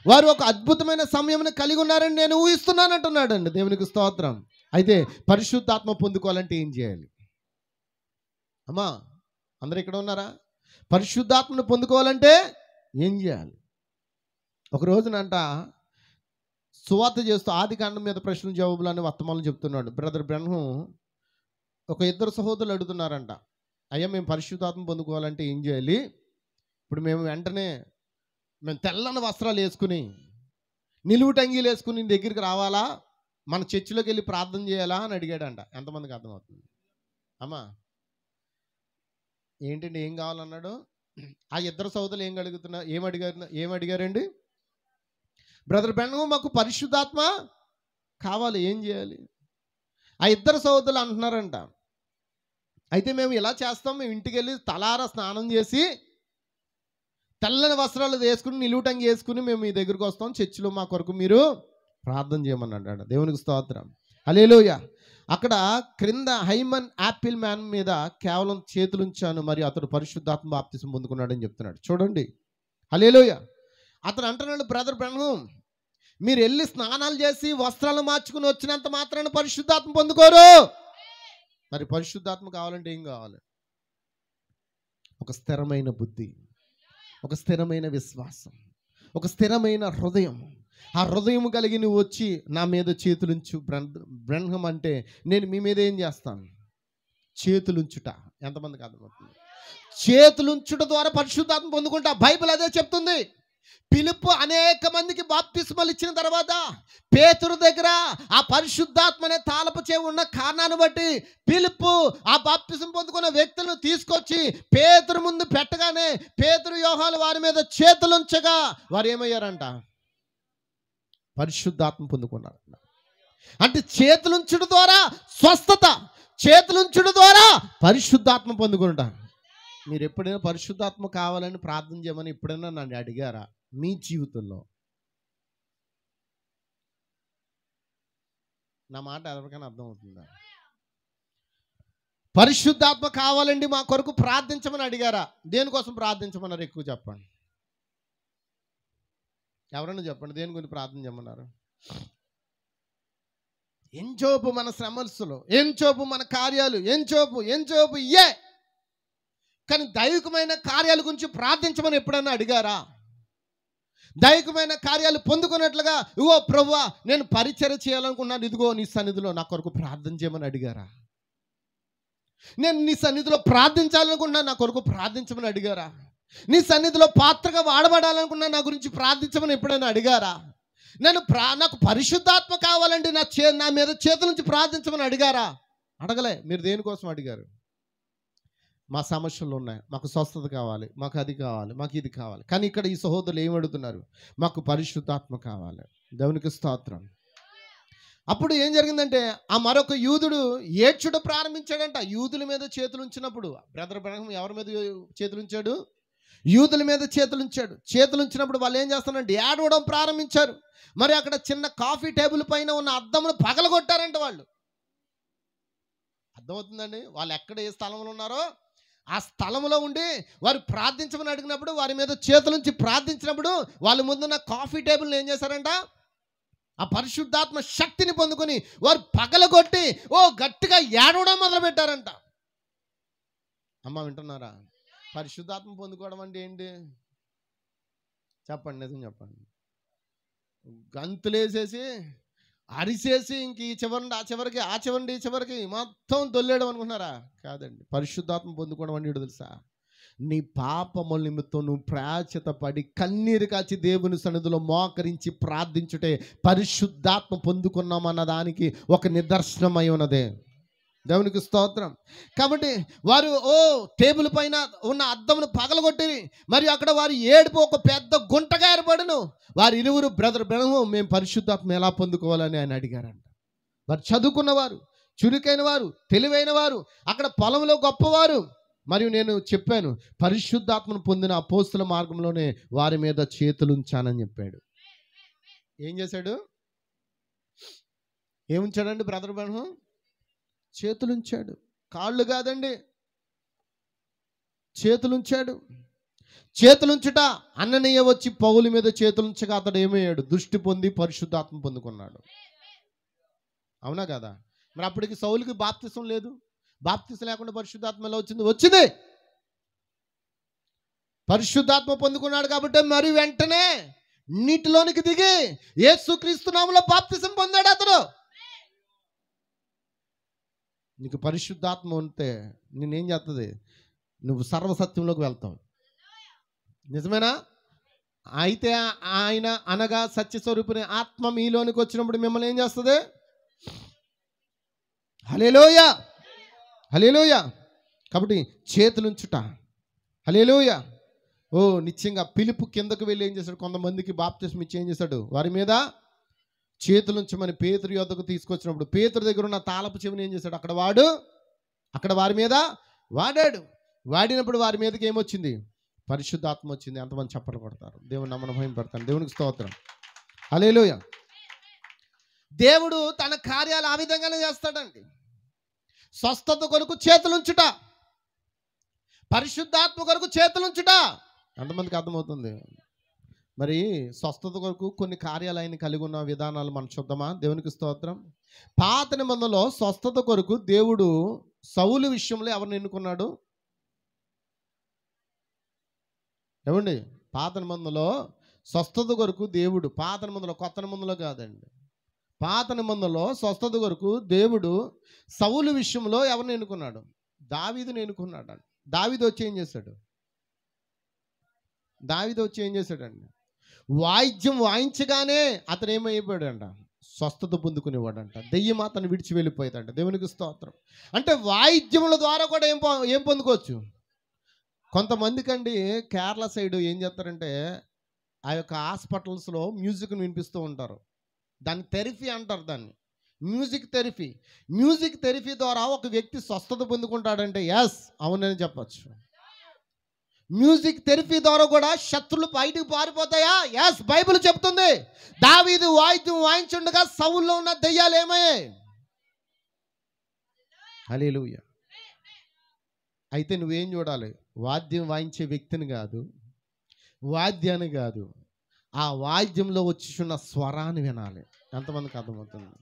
వారు ఒక అద్భుతమైన సమయం కలిగి ఉన్నారని నేను ఊహిస్తున్నాను అంటున్నాడు అండి. దేవునికి స్తోత్రం. అయితే పరిశుద్ధాత్మ పొందుకోవాలంటే ఏం చేయాలి? అమ్మా, అందరు ఇక్కడ ఉన్నారా? పరిశుద్ధాత్మను పొందుకోవాలంటే ఏం చేయాలి? ఒక రోజునంట సువార్త చేస్తూ ఆదికాండం మీద ప్రశ్నలు జవాబులు అనే వర్తమానం చెప్తున్నాడు. బ్రదర్ బ్రహ్మ ఒక ఇద్దరు సహోదరులు అడుగుతున్నారంట, అయ్యా మేము పరిశుద్ధాత్మ పొందుకోవాలంటే ఏం చేయాలి? ఇప్పుడు మేము వెంటనే తెల్లని వస్త్రాలు వేసుకుని నిలువు టంగీలు వేసుకుని నీ దగ్గరికి రావాలా, మన చర్చిలోకి వెళ్ళి ప్రార్థన చేయాలా అని అడిగాడంట. ఎంతమందికి అర్థమవుతుంది? అమ్మా ఏంటండి ఏం కావాలన్నాడు? ఆ ఇద్దరు సోదరులు ఏమడిగారండి? బ్రదర్ బ్రహ్మ మాకు పరిశుద్ధాత్మ కావాలి, ఏం చేయాలి? ఆ ఇద్దరు సోదరులు అంటున్నారంట, అయితే మేము ఇలా చేస్తాం, మేము ఇంటికి వెళ్ళి తలారా స్నానం చేసి తెల్లని వస్త్రాలు వేసుకుని నిలువుటంగి వేసుకుని మేము మీ దగ్గరికి వస్తాం, చర్చిలో మా కొరకు మీరు ప్రార్థన చేయమన్నాడు. దేవునికి స్తోత్రం, హల్లెలూయా. అక్కడ క్రింద హైమన్ యాపిల్ మ్యాన్ మీద కేవలం చేతులు ఉంచాను, మరియు అతడు పరిశుద్ధాత్మ బాప్తిసం పొందుకున్నాడని చెప్తున్నాడు. చూడండి, హల్లెలూయా. అతను అంటున్నాడు, బ్రదర్ బ్రహ్మ మీరు వెళ్ళి స్నానాలు చేసి వస్త్రాలు మార్చుకుని వచ్చినంత మాత్రాన పరిశుద్ధాత్మ పొందుకోరు. మరి పరిశుద్ధాత్మ కావాలంటే ఏం కావాలి? ఒక స్థిరమైన బుద్ధి, ఒక స్థిరమైన విశ్వాసం, ఒక స్థిరమైన హృదయం. ఆ హృదయం కలిగి నువ్వు వచ్చి నా మీద చేతులుంచు బ్రహ్మం అంటే నేను మీ మీద ఏం చేస్తాను? చేతులుంచుట. ఎంతమందికి అర్థమవుతుంది? చేతులుంచుట ద్వారా పరిశుద్ధాత్మ పొందుకుంటా. బైబిల్ అదే చెప్తుంది. ఫిలిప్పు అనేక మందికి బాప్తిస్మలు ఇచ్చిన తర్వాత పేతురు దగ్గర ఆ పరిశుద్ధాత్మ అనే తాళపు చెవి ఉన్న కారణాన్ని బట్టి ఫిలిప్పు ఆ బాప్తిసం పొందుకున్న వ్యక్తులను తీసుకొచ్చి పేతురు ముందు పెట్టగానే పేతురు యోహాను వారి మీద చేతులుంచగా వారు ఏమయ్యారంట? పరిశుద్ధాత్మ పొందుకున్నారు. అంటే చేతులుంచుడు ద్వారా స్వస్థత, చేతులుంచుడు ద్వారా పరిశుద్ధాత్మ పొందుకుంటా. మీరు ఎప్పుడైనా పరిశుద్ధాత్మ కావాలని ప్రార్థన చేయమని ఎప్పుడైనా నన్ను అడిగారా మీ జీవితంలో? నా మాట ఎవరికైనా అర్థమవుతుందా? పరిశుద్ధాత్మ కావాలండి మా కొరకు ప్రార్థించమని అడిగారా? దేనికోసం ప్రార్థించమన్నారు? ఎక్కువ చెప్పండి. ఎవరైనా చెప్పండి, దేని గురించి ప్రార్థన చేయమన్నారు? ఎంచోపు మన శ్రమస్సులో, ఎంచోపు మన కార్యాలు, ఎంచోపు ఇయే. కానీ దైవికమైన కార్యాల గురించి ప్రార్థించమని ఎప్పుడన్నా అడిగారా? దైవికమైన కార్యాలు పొందుకున్నట్లుగా ఇగో ప్రభువా నేను పరిచర్య చేయాలనుకున్నాను, ఇదిగో నీ సన్నిధిలో నా కొరకు ప్రార్థన చేయమని అడిగారా? నేను నీ సన్నిధిలో ప్రార్థించాలనుకున్నా, నా కొరకు ప్రార్థించమని అడిగారా? నీ సన్నిధిలో పాత్రగా వాడబడాలనుకున్నా, నా గురించి ప్రార్థించమని ఎప్పుడైనా అడిగారా? నాకు పరిశుద్ధాత్మ కావాలండి, నా మీద చేతుల నుంచి ప్రార్థించమని అడిగారా? అడగలే. మీరు దేనికోసం అడిగారు? మా సమస్యలు ఉన్నాయి, మాకు స్వస్థత కావాలి, మాకు అది కావాలి, మాకు ఇది కావాలి. కానీ ఇక్కడ ఈ సహోదరులు ఏం అడుగుతున్నారు? మాకు పరిశుద్ధాత్మ కావాలి. దేవునికి స్తోత్రం. అప్పుడు ఏం జరిగిందంటే ఆ మరొక యూదుడు ఏడ్చుట ప్రారంభించాడంట. యూదుల మీద చేతులు ఉంచినప్పుడు బ్రదర్ బ్రహ్మ ఎవరి మీద చేతులు ఉంచాడు? యూదుల మీద చేతులుంచాడు. చేతులుంచినప్పుడు వాళ్ళు ఏం చేస్తారంటే ఏడవడం ప్రారంభించారు. మరి అక్కడ చిన్న కాఫీ టేబుల్ పైన ఉన్న అద్దమును పగలగొట్టారంట వాళ్ళు. అర్థమవుతుందండి? వాళ్ళు ఎక్కడ ఏ స్థలంలో ఉన్నారో ఆ స్థలంలో ఉండి వారు ప్రార్థించమని అడిగినప్పుడు, వారి మీద చేతులుంచి ప్రార్థించినప్పుడు వాళ్ళ ముందున్న కాఫీ టేబుల్ని ఏం చేశారంట? ఆ పరిశుద్ధాత్మ శక్తిని పొందుకొని వారు పగలగొట్టి గట్టిగా ఏడవడం మొదలు పెట్టారంట. అమ్మ వింటున్నారా? పరిశుద్ధాత్మ పొందుకోవడం అంటే ఏంటి చెప్పండి, నిజం చెప్పండి. గంతులేసేసి అరిసేసి ఇంక ఈ చివరి ఆ చివరికి, ఆ చివరి ఈ చివరికి మొత్తం దొల్లేయడం అనుకుంటున్నారా? కాదండి. పరిశుద్ధాత్మ పొందుకోవడం అంటే తెలుసా? నీ పాపముల నిమిత్తం నువ్వు ప్రాయశ్చిత్త పడి కన్నీరు కాచి దేవుని సన్నిధిలో మోకరించి ప్రార్థించుటే పరిశుద్ధాత్మ పొందుకున్నామన్న దానికి ఒక నిదర్శనమై ఉన్నదే. దేవునికి స్తోత్రం. కాబట్టి వారు టేబుల్ పైన ఉన్న అద్దమును పగలగొట్టి మరియు అక్కడ వారి ఏడుపు ఒక పెద్ద గుంటగా ఏర్పడును. వారి ఇరువురు బ్రదర్ బ్రహ్మ మేము పరిశుద్ధాత్మ ఎలా పొందుకోవాలని ఆయన అడిగారంట. వారు చదువుకున్నవారు, చురుకైన వారు, తెలివైన వారు, అక్కడ పొలంలో గొప్పవారు. మరియు నేను చెప్పాను పరిశుద్ధాత్మను పొందిన అపోస్తుల మార్గంలోనే వారి మీద చేతులుంచానని చెప్పాడు. ఏం చేశాడు? ఏముంచాడండి బ్రదర్ బ్రహ్మ? చేతులుంచాడు. కాళ్ళు కాదండి, చేతులుంచాడు. చేతులుంచుట అన్ననీయ వచ్చి పౌలు మీద చేతులుంచగా అతడు ఏమయ్యాడు? దృష్టి పొంది పరిశుద్ధాత్మ పొందుకున్నాడు. అవునా కదా? మరి అప్పటికి సౌలుకి బాప్తిసం లేదు. బాప్తిసం లేకుండా పరిశుద్ధాత్మ ఎలా వచ్చింది? వచ్చింది. పరిశుద్ధాత్మ పొందుకున్నాడు కాబట్టి మరి వెంటనే నీటిలోనికి దిగి యేసుక్రీస్తు నామములో బాప్తిసం పొందాడు అతడు. నీకు పరిశుద్ధాత్మ ఉంటే నేనేం చేస్తుంది? నువ్వు సర్వసత్యంలోకి వెళ్తావు. నిజమేనా? అయితే ఆయన అనగా సత్యస్వరూపుని ఆత్మ మీలోనికి వచ్చినప్పుడు మిమ్మల్ని ఏం చేస్తుంది? హల్లెలూయా, హల్లెలూయా. కాబట్టి చేతులుంచుట. హల్లెలూయా. ఓ నిత్యంగా పిలుపు కిందకు వెళ్ళి ఏం చేశాడు? కొంతమందికి బాప్తిస్మం ఇచ్చి ఏం చేశాడు? వారి మీద చేతులుంచమని పేతురు యొద్దకు తీసుకొచ్చినప్పుడు పేతురు దగ్గర ఉన్న తాళపు చెవిని ఏం చేశాడు? అక్కడ వారి మీద వాడినప్పుడు వారి మీదకి ఏమొచ్చింది? పరిశుద్ధాత్మ వచ్చింది. ఎంతమంది చప్పట్లు కొడతారు? దేవుని నామమున మహిమ పడతాను. దేవునికి స్తోత్రం. హల్లెలూయా. దేవుడు తన కార్యాలు ఆ విధంగానే చేస్తాడండి. స్వస్థత కొరకు చేతులుంచుట, పరిశుద్ధాత్మ కొరకు చేతులుంచుట. ఎంతమందికి అర్థమవుతుంది? మరి స్వస్థత కొరకు కొన్ని కార్యాలు ఆయన కలిగి ఉన్న విధానాలు మనం చూద్దామా? దేవునికి స్తోత్రం. పాత నిబంధనలో స్వస్థత కొరకు దేవుడు సౌలు విషయంలో ఎవరిని ఎన్నుకున్నాడు? ఏమండి? పాత నిబంధనలో స్వస్థత కొరకు దేవుడు, పాత నిబంధనలో, కొత్త నిబంధనలో కాదండి, పాత నిబంధనలో స్వస్థత కొరకు దేవుడు సౌలు విషయంలో ఎవరిని ఎన్నుకున్నాడు? దావీదుని ఎన్నుకున్నాడు. దావీదు వచ్చి ఏం చేశాడు? వాయిద్యం వాయించగానే అతను ఏమైపోయాడంట? స్వస్థత పొందుకునేవాడంట. దెయ్యం అతను విడిచి వెళ్ళిపోయేదంట. దేవునికి స్తోత్రం. అంటే వాయిద్యముల ద్వారా కూడా ఏం పొందుకోవచ్చు? కొంతమందికండి కేరళ సైడ్ ఏం చేస్తారంటే ఆ యొక్క హాస్పిటల్స్లో మ్యూజిక్ని వినిపిస్తూ ఉంటారు. దాన్ని థెరపీ అంటారు. దాన్ని మ్యూజిక్ థెరపీ ద్వారా ఒక వ్యక్తి స్వస్థత పొందుకుంటాడంటే ఎస్, అవునని చెప్పచ్చు. మ్యూజిక్ థెరపీ ద్వారా కూడా శత్రులు బయటికి పారిపోతాయా? ఎస్, బైబిల్ చెప్తుంది. దావీదు వాయిద్యం వాయించుండగా సౌల్లో ఉన్న దెయ్యాలు ఏమయ్యాయి? హల్లెలూయా. అయితే నువ్వేం చూడాలి? వాద్యం వాయించే వ్యక్తిని కాదు, వాద్యాన్ని కాదు, ఆ వాద్యంలో వచ్చిన స్వరాన్ని వినాలి. ఎంతమందికి అర్థమవుతుంది?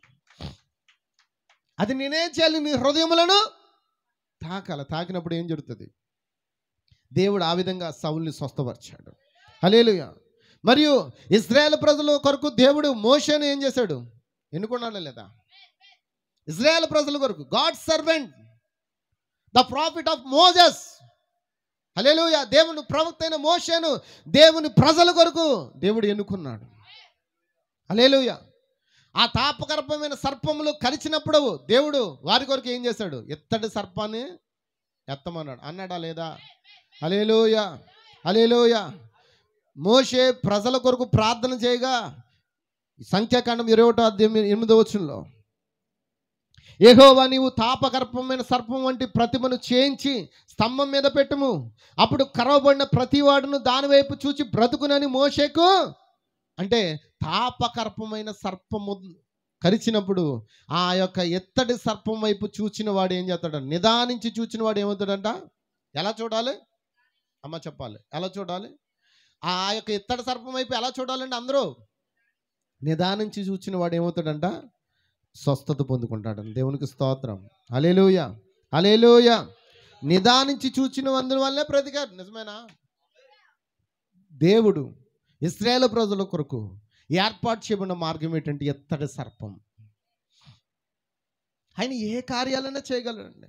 అది నేనేం చేయాలి? నీ హృదయములను తాకాలి. తాకినప్పుడు ఏం జరుగుతుంది? దేవుడు ఆ విధంగా సౌలుని స్వస్థపరిచాడు. హల్లెలూయా. మరియు ఇశ్రాయేలు ప్రజల కొరకు దేవుడు మోషేను ఏం చేశాడు? ఎన్నుకున్నాడా లేదా? ఇశ్రాయేలు ప్రజల కొరకు God servant, the prophet of Moses. Hallelujah. దేవుని ప్రవక్త అయిన మోషేను దేవుని ప్రజల కొరకు దేవుడు ఎన్నుకున్నాడు. హల్లెలూయా. ఆ తాపకర్పమైన సర్పములు కరిచినప్పుడు దేవుడు వారి కొరకు ఏం చేశాడు? ఎత్తడి సర్పాన్ని ఎత్తమన్నాడు. అన్నాడా లేదా? హల్లెలూయా, హల్లెలూయా. మోషే ప్రజల కొరకు ప్రార్థన చేయగా సంఖ్యాకాండం 21వ అధ్యాయం 8వ వచనంలో, యెహోవా నీవు తాపకర్పమైన సర్పం వంటి ప్రతిమను చేయించి స్తంభం మీద పెట్టుము, అప్పుడు కరవబడిన ప్రతివాడును దాని వైపు చూచి బ్రతుకునని మోషేకు. అంటే తాపకర్పమైన సర్పము కరిచినప్పుడు ఆ యొక్క ఎత్తడి సర్పం వైపు చూచిన వాడు ఏం చేస్తాడు? నిదానించి చూచిన వాడు ఏమవుతాడంట? ఎలా చూడాలి? అమ్మ చెప్పాలి. ఎలా చూడాలి? ఆ యొక్క ఎత్తడి సర్పం వైపు ఎలా చూడాలండి? అందరూ నిదానించి చూచిన వాడు ఏమవుతాడంట? స్వస్థత పొందుకుంటాడని. దేవునికి స్తోత్రం. హల్లెలూయా, హల్లెలూయా. నిదానించి చూచిన అందువల్లే ప్రతికారు. నిజమేనా? దేవుడు ఇశ్రాయేలు ప్రజల కొరకు ఏర్పాటు చేయబడిన మార్గం ఏంటంటే ఎత్తడి సర్పం. ఆయన ఏ కార్యాలైనా చేయగలడండి.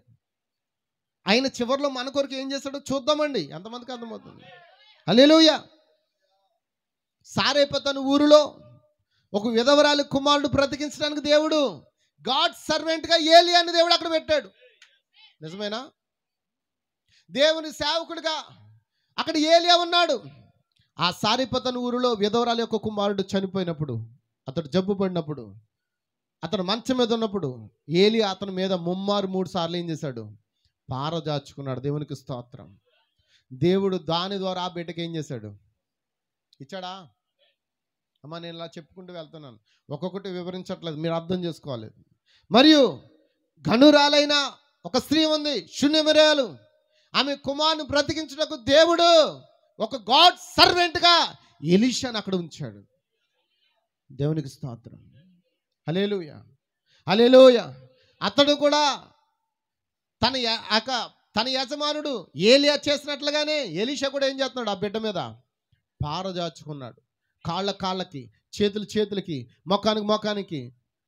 ఆయన చివరిలో మన కొరకు ఏం చేస్తాడో చూద్దామండి. ఎంతమందికి అర్థమవుతుంది? హల్లెలూయా. సారేపతను ఊరిలో ఒక విధవరాలి కుమారుడు బ్రతికించడానికి దేవుడు గాడ్ సర్వెంట్గా ఏలియాని దేవుడు అక్కడ పెట్టాడు. నిజమేనా? దేవుని సేవకుడిగా అక్కడ ఏలియా ఉన్నాడు. ఆ సారిపతను ఊరిలో విధవరాలి యొక్క కుమారుడు చనిపోయినప్పుడు, అతడు జబ్బు పడినప్పుడు, అతను మంచం మీద ఉన్నప్పుడు ఏలియా అతని మీద 3 సార్లు ఏం చేశాడు? పారజాచుకున్నాడు. దేవునికి స్తోత్రం. దేవుడు దాని ద్వారా ఆ బిడ్డకి ఏం చేశాడు? ఇచ్చాడా? అమ్మ నేను ఇలా చెప్పుకుంటూ వెళ్తున్నాను, ఒక్కొక్కటి వివరించట్లేదు, మీరు అర్థం చేసుకోవాలి. మరియు ఘనురాలైన ఒక స్త్రీ ఉంది, శూన్యమిరాలు. ఆమె కుమారుని బ్రతికించుటకు దేవుడు ఒక గాడ్ సర్వెంట్గా ఎలీషాను అక్కడ ఉంచాడు. దేవునికి స్తోత్రం. హల్లెలూయా, హల్లెలూయా. అతడు కూడా తన యజమానుడు ఏలియా చేసినట్లుగానే ఎలీషా కూడా ఏం చేస్తున్నాడు? ఆ బిడ్డ మీద పారజాచుకున్నాడు. కాళ్ళకి, చేతులకి, మొఖానికి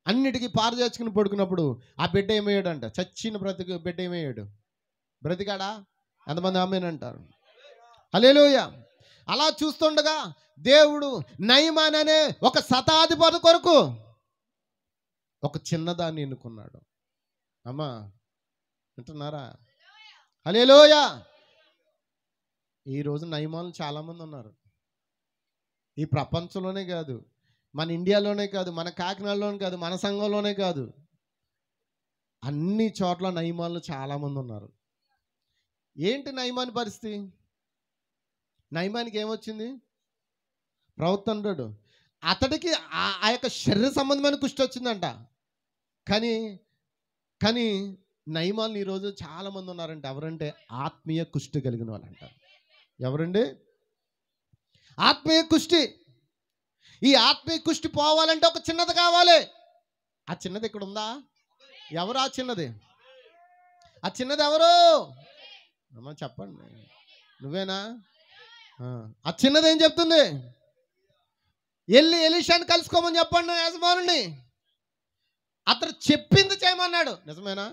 అన్నిటికీ పారజాచుకుని పడుకున్నప్పుడు ఆ బిడ్డ ఏమయ్యాడంట? చచ్చిన బిడ్డ ఏమయ్యాడు? బ్రతికాడా? ఎంతమంది ఆమేనంటారు? హల్లెలూయా. అలా చూస్తుండగా దేవుడు నయమాన్ అనే ఒక శతాధిపతి కొరకు ఒక చిన్నదాన్ని ఎన్నుకున్నాడు. అమ్మా వింటున్నారా? హల్లెలూయా. ఈరోజు నయమానులు చాలామంది ఉన్నారు. ఈ ప్రపంచంలోనే కాదు, మన ఇండియాలోనే కాదు, మన కాకినాడలోనే కాదు, మన సంఘంలోనే కాదు, అన్ని చోట్ల నయమానులు చాలామంది ఉన్నారు. ఏంటి నయమాన్ పరిస్థితి? నయమానికి ఏమొచ్చింది? ప్రవక్త అంటాడు అతడికి ఆ యొక్క శరీర సంబంధమైన కుష్టి వచ్చిందంట. కానీ నయమానులు ఈరోజు చాలామంది ఉన్నారంట. ఎవరంటే ఆత్మీయ కుష్టి కలిగిన వాళ్ళు అంటారు. ఎవరండి? ఆత్మీయ కుష్టి. ఈ ఆత్మీయ కుష్టి పోవాలంటే ఒక చిన్నది కావాలి. ఆ చిన్నది ఇక్కడ ఉందా? ఎవరు ఆ చిన్నది? ఆ చిన్నది ఎవరు? అమ్మ చెప్పండి. నువ్వేనా? ఆ చిన్నది ఏం చెప్తుంది? వెళ్ళి ఎలీషాని కలుసుకోమని చెప్పండి యజమానుని. అతను చెప్పింది చేయమన్నాడు. నిజమేనా?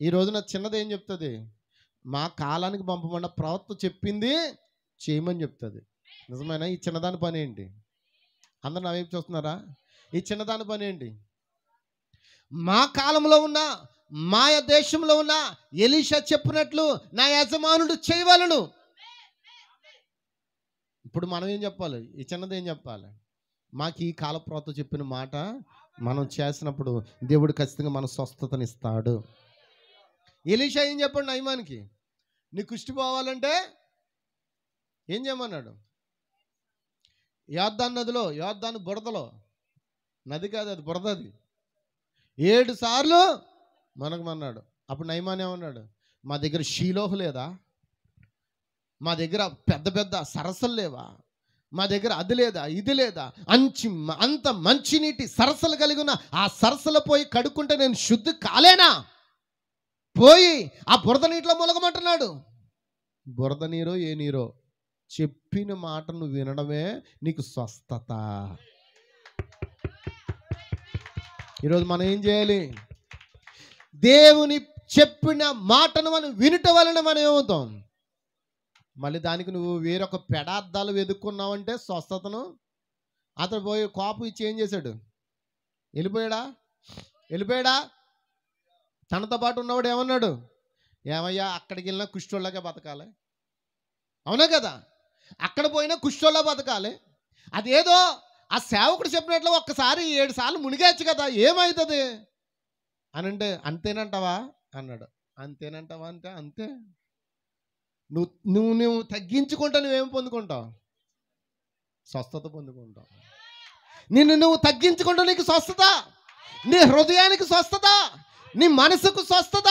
ఈ రోజున చిన్నది ఏం చెప్తుంది? మా కాలానికి పంపమన్న ప్రవక్త చెప్పింది చేయమని చెప్తుంది. నిజమేనా? ఈ చిన్నదాని పని ఏంటి? అందరు నా వైపు చూస్తున్నారా? ఈ చిన్నదాని పని ఏంటి? మా కాలంలో ఉన్న, మా దేశంలో ఉన్న ఎలీషా చెప్పినట్లు నా యజమానుడు చేయవలను. ఇప్పుడు మనం ఏం చెప్పాలి? ఈ చిన్నది ఏం చెప్పాలి? మాకు ఈ కాల ప్రవక్త చెప్పిన మాట మనం చేసినప్పుడు దేవుడు ఖచ్చితంగా మన స్వస్థతనిస్తాడు. ఎలీషా ఏం చెప్పండి నయమానికి? నీ కుష్టి పోవాలంటే ఏం చేయమన్నాడు? యోర్దాను నదిలో, యోర్దాను బురదలో, నది కాదు అది బురద, అది 7 సార్లు మనకమన్నాడు. అప్పుడు నయమాన్ ఏమన్నాడు? మా దగ్గర షీలోహు లేదా? మా దగ్గర పెద్ద పెద్ద సరస్సులు లేవా? మా దగ్గర అది లేదా, ఇది లేదా? అంత మంచినీటి సరస్సులు కలిగి ఉన్న ఆ సరస్సులో పోయి కడుక్కుంటే నేను శుద్ధి కాలేనా? పోయి ఆ బురద నీటిలో ములగమంటున్నాడు. బురద నీరో ఏ నీరో, చెప్పిన మాట నువ్వు వినడమే నీకు స్వస్థత. ఈరోజు మనం ఏం చేయాలి? దేవుని చెప్పిన మాటను మనం వినటం వలన మనం ఏమవుతాం? మళ్ళీ దానికి నువ్వు వేరొక పెడార్థాలు వెతుక్కున్నావంటే స్వస్థతను. అతను పోయి కోపం ఇచ్చి ఏం చేశాడు? వెళ్ళిపోయాడా? తనతో పాటు ఉన్నవాడు ఏమన్నాడు? ఏమయ్యా అక్కడికి వెళ్ళినా కుష్ఠోళ్ళగా బతకాలి. అవునా కదా? అక్కడ పోయినా కుష్ఠోళ్ళ బతకాలి. అదేదో ఆ సేవకుడు చెప్పినట్లు ఒక్కసారి 7 సార్లు మునిగేచ్చు కదా, ఏమవుతుంది అని అంటే అంతేనంటావా అన్నాడు. అంతేనంటావా అంటే అంతే. నువ్వు తగ్గించుకుంటా నువ్వేం పొందుకుంటావు? స్వస్థత పొందుకుంటావు. నువ్వు తగ్గించుకుంటా నీకు స్వస్థత, నీ హృదయానికి స్వస్థత, నీ మనసుకు స్వస్థత,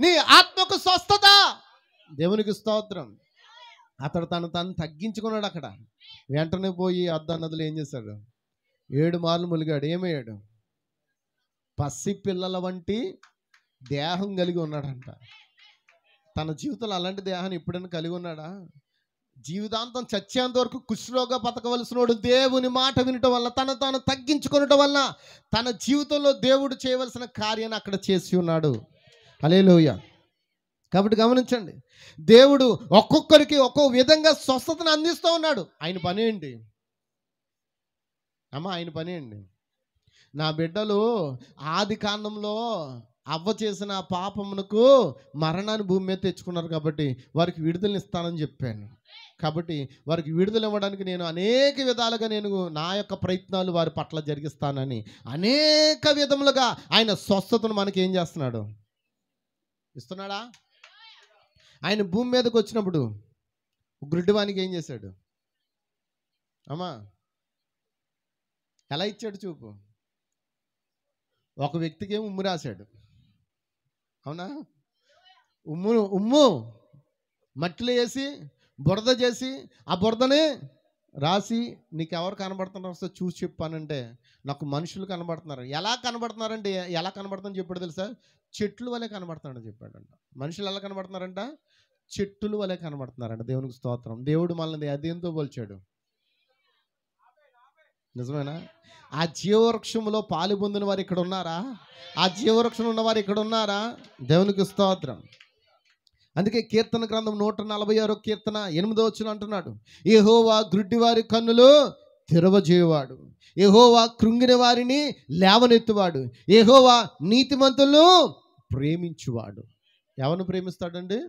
నీ ఆత్మకు స్వస్థత. దేవునికి స్తోత్రం. అతడు తను తగ్గించుకున్నాడు. అక్కడ వెంటనే పోయి యోర్దాను నదిలో ఏం చేశాడు? 7 మార్లు ములిగాడు. ఏమయ్యాడు? పసి పిల్లల వంటి దేహం కలిగి ఉన్నాడంట. తన జీవితంలో అలాంటి దేహాన్ని ఎప్పుడైనా కలిగి ఉన్నాడా? జీవితాంతం చచ్చేంత వరకు కుష్ఠరోగ బతకవలసినోడు దేవుని మాట వినటం వల్ల, తాను తగ్గించుకునటం వల్ల తన జీవితంలో దేవుడు చేయవలసిన కార్యాన్ని అక్కడ చేసి ఉన్నాడు. హల్లెలూయా. కాబట్టి గమనించండి, దేవుడు ఒక్కొక్కరికి ఒక్కో విధంగా స్వస్థతను అందిస్తూ ఉన్నాడు. ఆయన పని ఏంటి అమ్మ? ఆయన పని ఏంటి? నా బిడ్డలు ఆది కాండంలో అవ్వ చేసిన పాపమునకు మరణాన్ని భూమి మీద తెచ్చుకున్నారు కాబట్టి వారికి విడుదలని ఇస్తానని చెప్పాను. కాబట్టి వారికి విడుదల ఇవ్వడానికి నేను అనేక విధాలుగా నా యొక్క ప్రయత్నాలు వారి పట్ల జరిగిస్తానని అనేక విధములుగా ఆయన స్వస్థతను మనకి ఏం చేస్తున్నాడు? ఇస్తున్నాడా? ఆయన భూమి మీదకి వచ్చినప్పుడు గుడ్డివానికి ఏం చేశాడు అమ్మా? ఎలా ఇచ్చాడు చూపు? ఒక వ్యక్తికి ఏమో ఉమ్ము రాశాడు. అవునా? ఉమ్ము మట్టిలో వేసి బురద చేసి ఆ బురదని రాసి నీకెవరు కనబడుతున్నారు సార్ చూసి చెప్పానంటే నాకు మనుషులు కనబడుతున్నారు. ఎలా కనబడుతున్నారంటే ఎలా కనబడుతుందని చెప్పాడు తెలుసా? చెట్లు వలె కనబడుతున్నాడని చెప్పాడంట. మనుషులు ఎలా కనబడుతున్నారంట? చెట్టుల వలె కనబడుతున్నారంట. దేవునికి స్తోత్రం. దేవుడు మనల్ని అదేంతో పోల్చాడు? నిజమేనా? ఆ జీవవృక్షంలో పాలు పొందిన వారు ఇక్కడ ఉన్నారా? ఆ జీవవృక్షం ఉన్నవారు ఇక్కడ ఉన్నారా? దేవునికి స్తోత్రం. అందుకే కీర్తన గ్రంథం 146 కీర్తన 8వ వచనం అంటున్నాడు, యెహోవా గ్రుడ్డివారి కన్నులు తెరవజేయువాడు, యెహోవా కృంగిన వారిని లేవనెత్తువాడు, యెహోవా నీతిమంతులను ప్రేమించువాడు. ఎవరిని ప్రేమిస్తాడండి?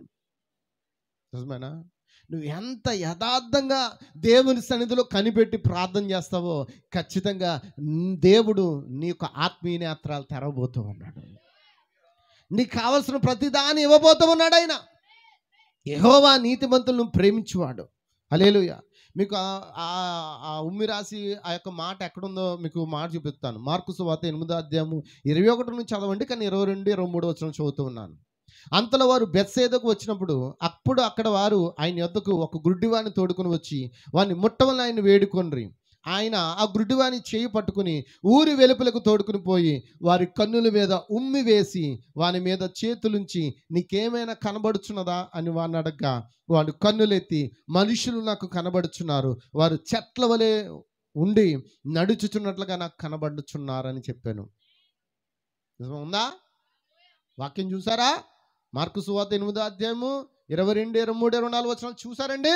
నిజమేనా? నువ్వు ఎంత యథార్థంగా దేవుని సన్నిధిలో కనిపెట్టి ప్రార్థన చేస్తావో ఖచ్చితంగా దేవుడు నీ యొక్క ఆత్మీయ నేత్రాలు తెరవబోతూ ఉన్నాడు. నీకు కావలసిన ప్రతిదాన్ని ఇవ్వబోతూ ఉన్నాడు ఆయన. యెహోవా నీతిమంతులను ప్రేమించువాడు. హల్లెలూయా. మీకు ఆ ఉమ్మి రాసి ఆ యొక్క మాట ఎక్కడుందో మీకు మాట చూపిస్తాను. మార్కు సువార్త 8వ అధ్యాయము 21 నుంచి చదవండి, కానీ 22, 23 వచనం చదువుతూ ఉన్నాను. అంతలో వారు బెత్సైదాకు వచ్చినప్పుడు అక్కడ వారు ఆయన యొద్దకు ఒక గుడ్డివాని తోడుకొని వచ్చి వాని ముట్టవలని ఆయన వేడుకొనిరి. ఆయన ఆ గుడ్డివాని చేయి పట్టుకుని ఊరి వెలుపలకు తోడుకుని పోయి వారి కన్నుల మీద ఉమ్మి వేసి వాని మీద చేతులుంచి నీకేమైనా కనబడుచున్నదా అని వాడిని అడగ్గా వాడు కన్నులెత్తి మనుషులు నాకు కనబడుచున్నారు, వారు చెట్ల వలె ఉండి నడుచుచున్నట్లుగా నాకు కనబడుచున్నారని చెప్పాను. నిజం ఉందా? వాక్యం చూసారా? మార్కు సువార్త 8వ అధ్యాయము 22, 23, 24 వచనాలు చూసారండి.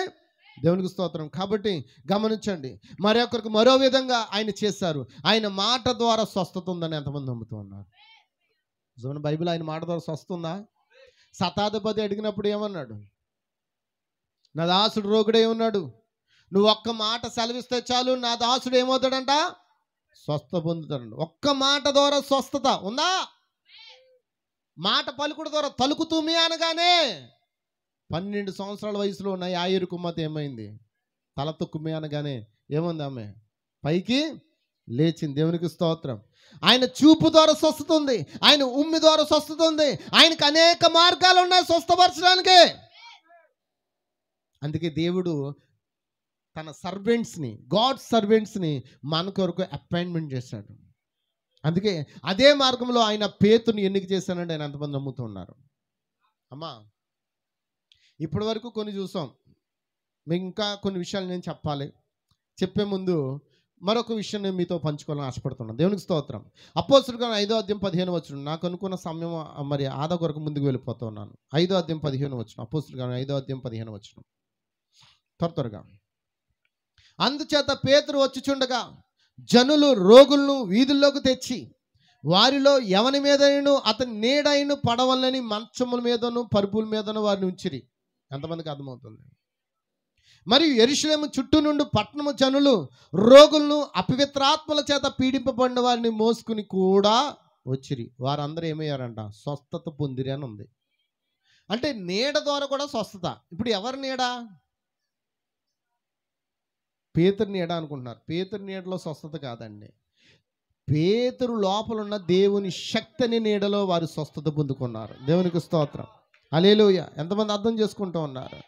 దేవునికి స్తోత్రం. కాబట్టి గమనించండి, మరొకరికి మరో విధంగా ఆయన చేశారు. ఆయన మాట ద్వారా స్వస్థత ఉందని ఎంతమంది నమ్ముతూ ఉన్నారు? నిజమైన బైబిల్ ఆయన మాట ద్వారా స్వస్థ ఉందా? శతాధిపతి అడిగినప్పుడు ఏమన్నాడు? నా దాసుడు రోగుడే ఉన్నాడు, నువ్వు ఒక్క మాట సెలవిస్తే చాలు నా దాసుడు ఏమవుతాడంట? స్వస్థ పొందుతాడు. ఒక్క మాట ద్వారా స్వస్థత ఉందా? మాట పలుకుడు ద్వారా తలుకుతూమి అనగానే 12 సంవత్సరాల వయసులో ఉన్న యాయిరు కుమార్తె ఏమైంది? తల తొక్కుమి అనగానే ఏముంది? ఆమె పైకి లేచింది. దేవునికి స్తోత్రం. ఆయన చూపు ద్వారా స్వస్థత ఉంది, ఆయన ఉమ్మి ద్వారా స్వస్థత ఉంది, ఆయనకు అనేక మార్గాలు ఉన్నాయి స్వస్థపరచడానికి. అందుకే దేవుడు తన సర్వెంట్స్ని, గాడ్ సర్వెంట్స్ని మన కొరకు అపాయింట్మెంట్ చేశాడు. అందుకే అదే మార్గంలో ఆయన పేతుని ఎన్నిక చేశానండి ఆయన ఎంతమంది నమ్ముతూ ఉన్నారు? అమ్మా, ఇప్పటి వరకు కొన్ని చూసాం, మీకు ఇంకా కొన్ని విషయాలు నేను చెప్పాలి. చెప్పే ముందు మరొక విషయం నేను మీతో పంచుకోవాలని ఆశపడుతున్నాను. దేవునికి స్తోత్రం. అపోస్తలుల కార్యం 5వ అధ్యాయం 15వ వచనం. నాకు అనుకున్న సమయం మరి ఆదా కొరకు ముందుకు వెళ్ళిపోతూ ఉన్నాను. 5వ అధ్యాయం 15వ వచనం. అపోస్తలుల కార్యం 5వ అధ్యాయం 15వ వచనం. త్వరగా. అందుచేత పేతురు వచ్చుచుండగా జనులు రోగులను వీధుల్లోకి తెచ్చి వారిలో ఎవని మీదైనా అతని నీడైన పడవలని మంచముల మీదను పరుపుల మీదను వారిని ఉంచిరి. ఎంతమందికి అర్థమవుతుంది? మరియు యెరూషలేము చుట్టూ నుండి పట్టణము జనులు రోగులను అపవిత్రాత్మల చేత పీడింపబడిన వారిని మోసుకుని కూడా వచ్చిరి. వారందరూ ఏమయ్యారంట? స్వస్థత పొందిరి అని ఉంది. అంటే నీడ ద్వారా కూడా స్వస్థత. ఇప్పుడు ఎవరి నీడ? పేతురు నీడ అనుకుంటున్నారు. పేతురు నీడలో స్వస్థత కాదండి. పేతురు లోపల ఉన్న దేవుని శక్తిని నీడలో వారు స్వస్థత పొందుకున్నారు. దేవునికి స్తోత్రం. హల్లెలూయా. ఎంతమంది అర్థం చేసుకుంటూ ఉన్నారు?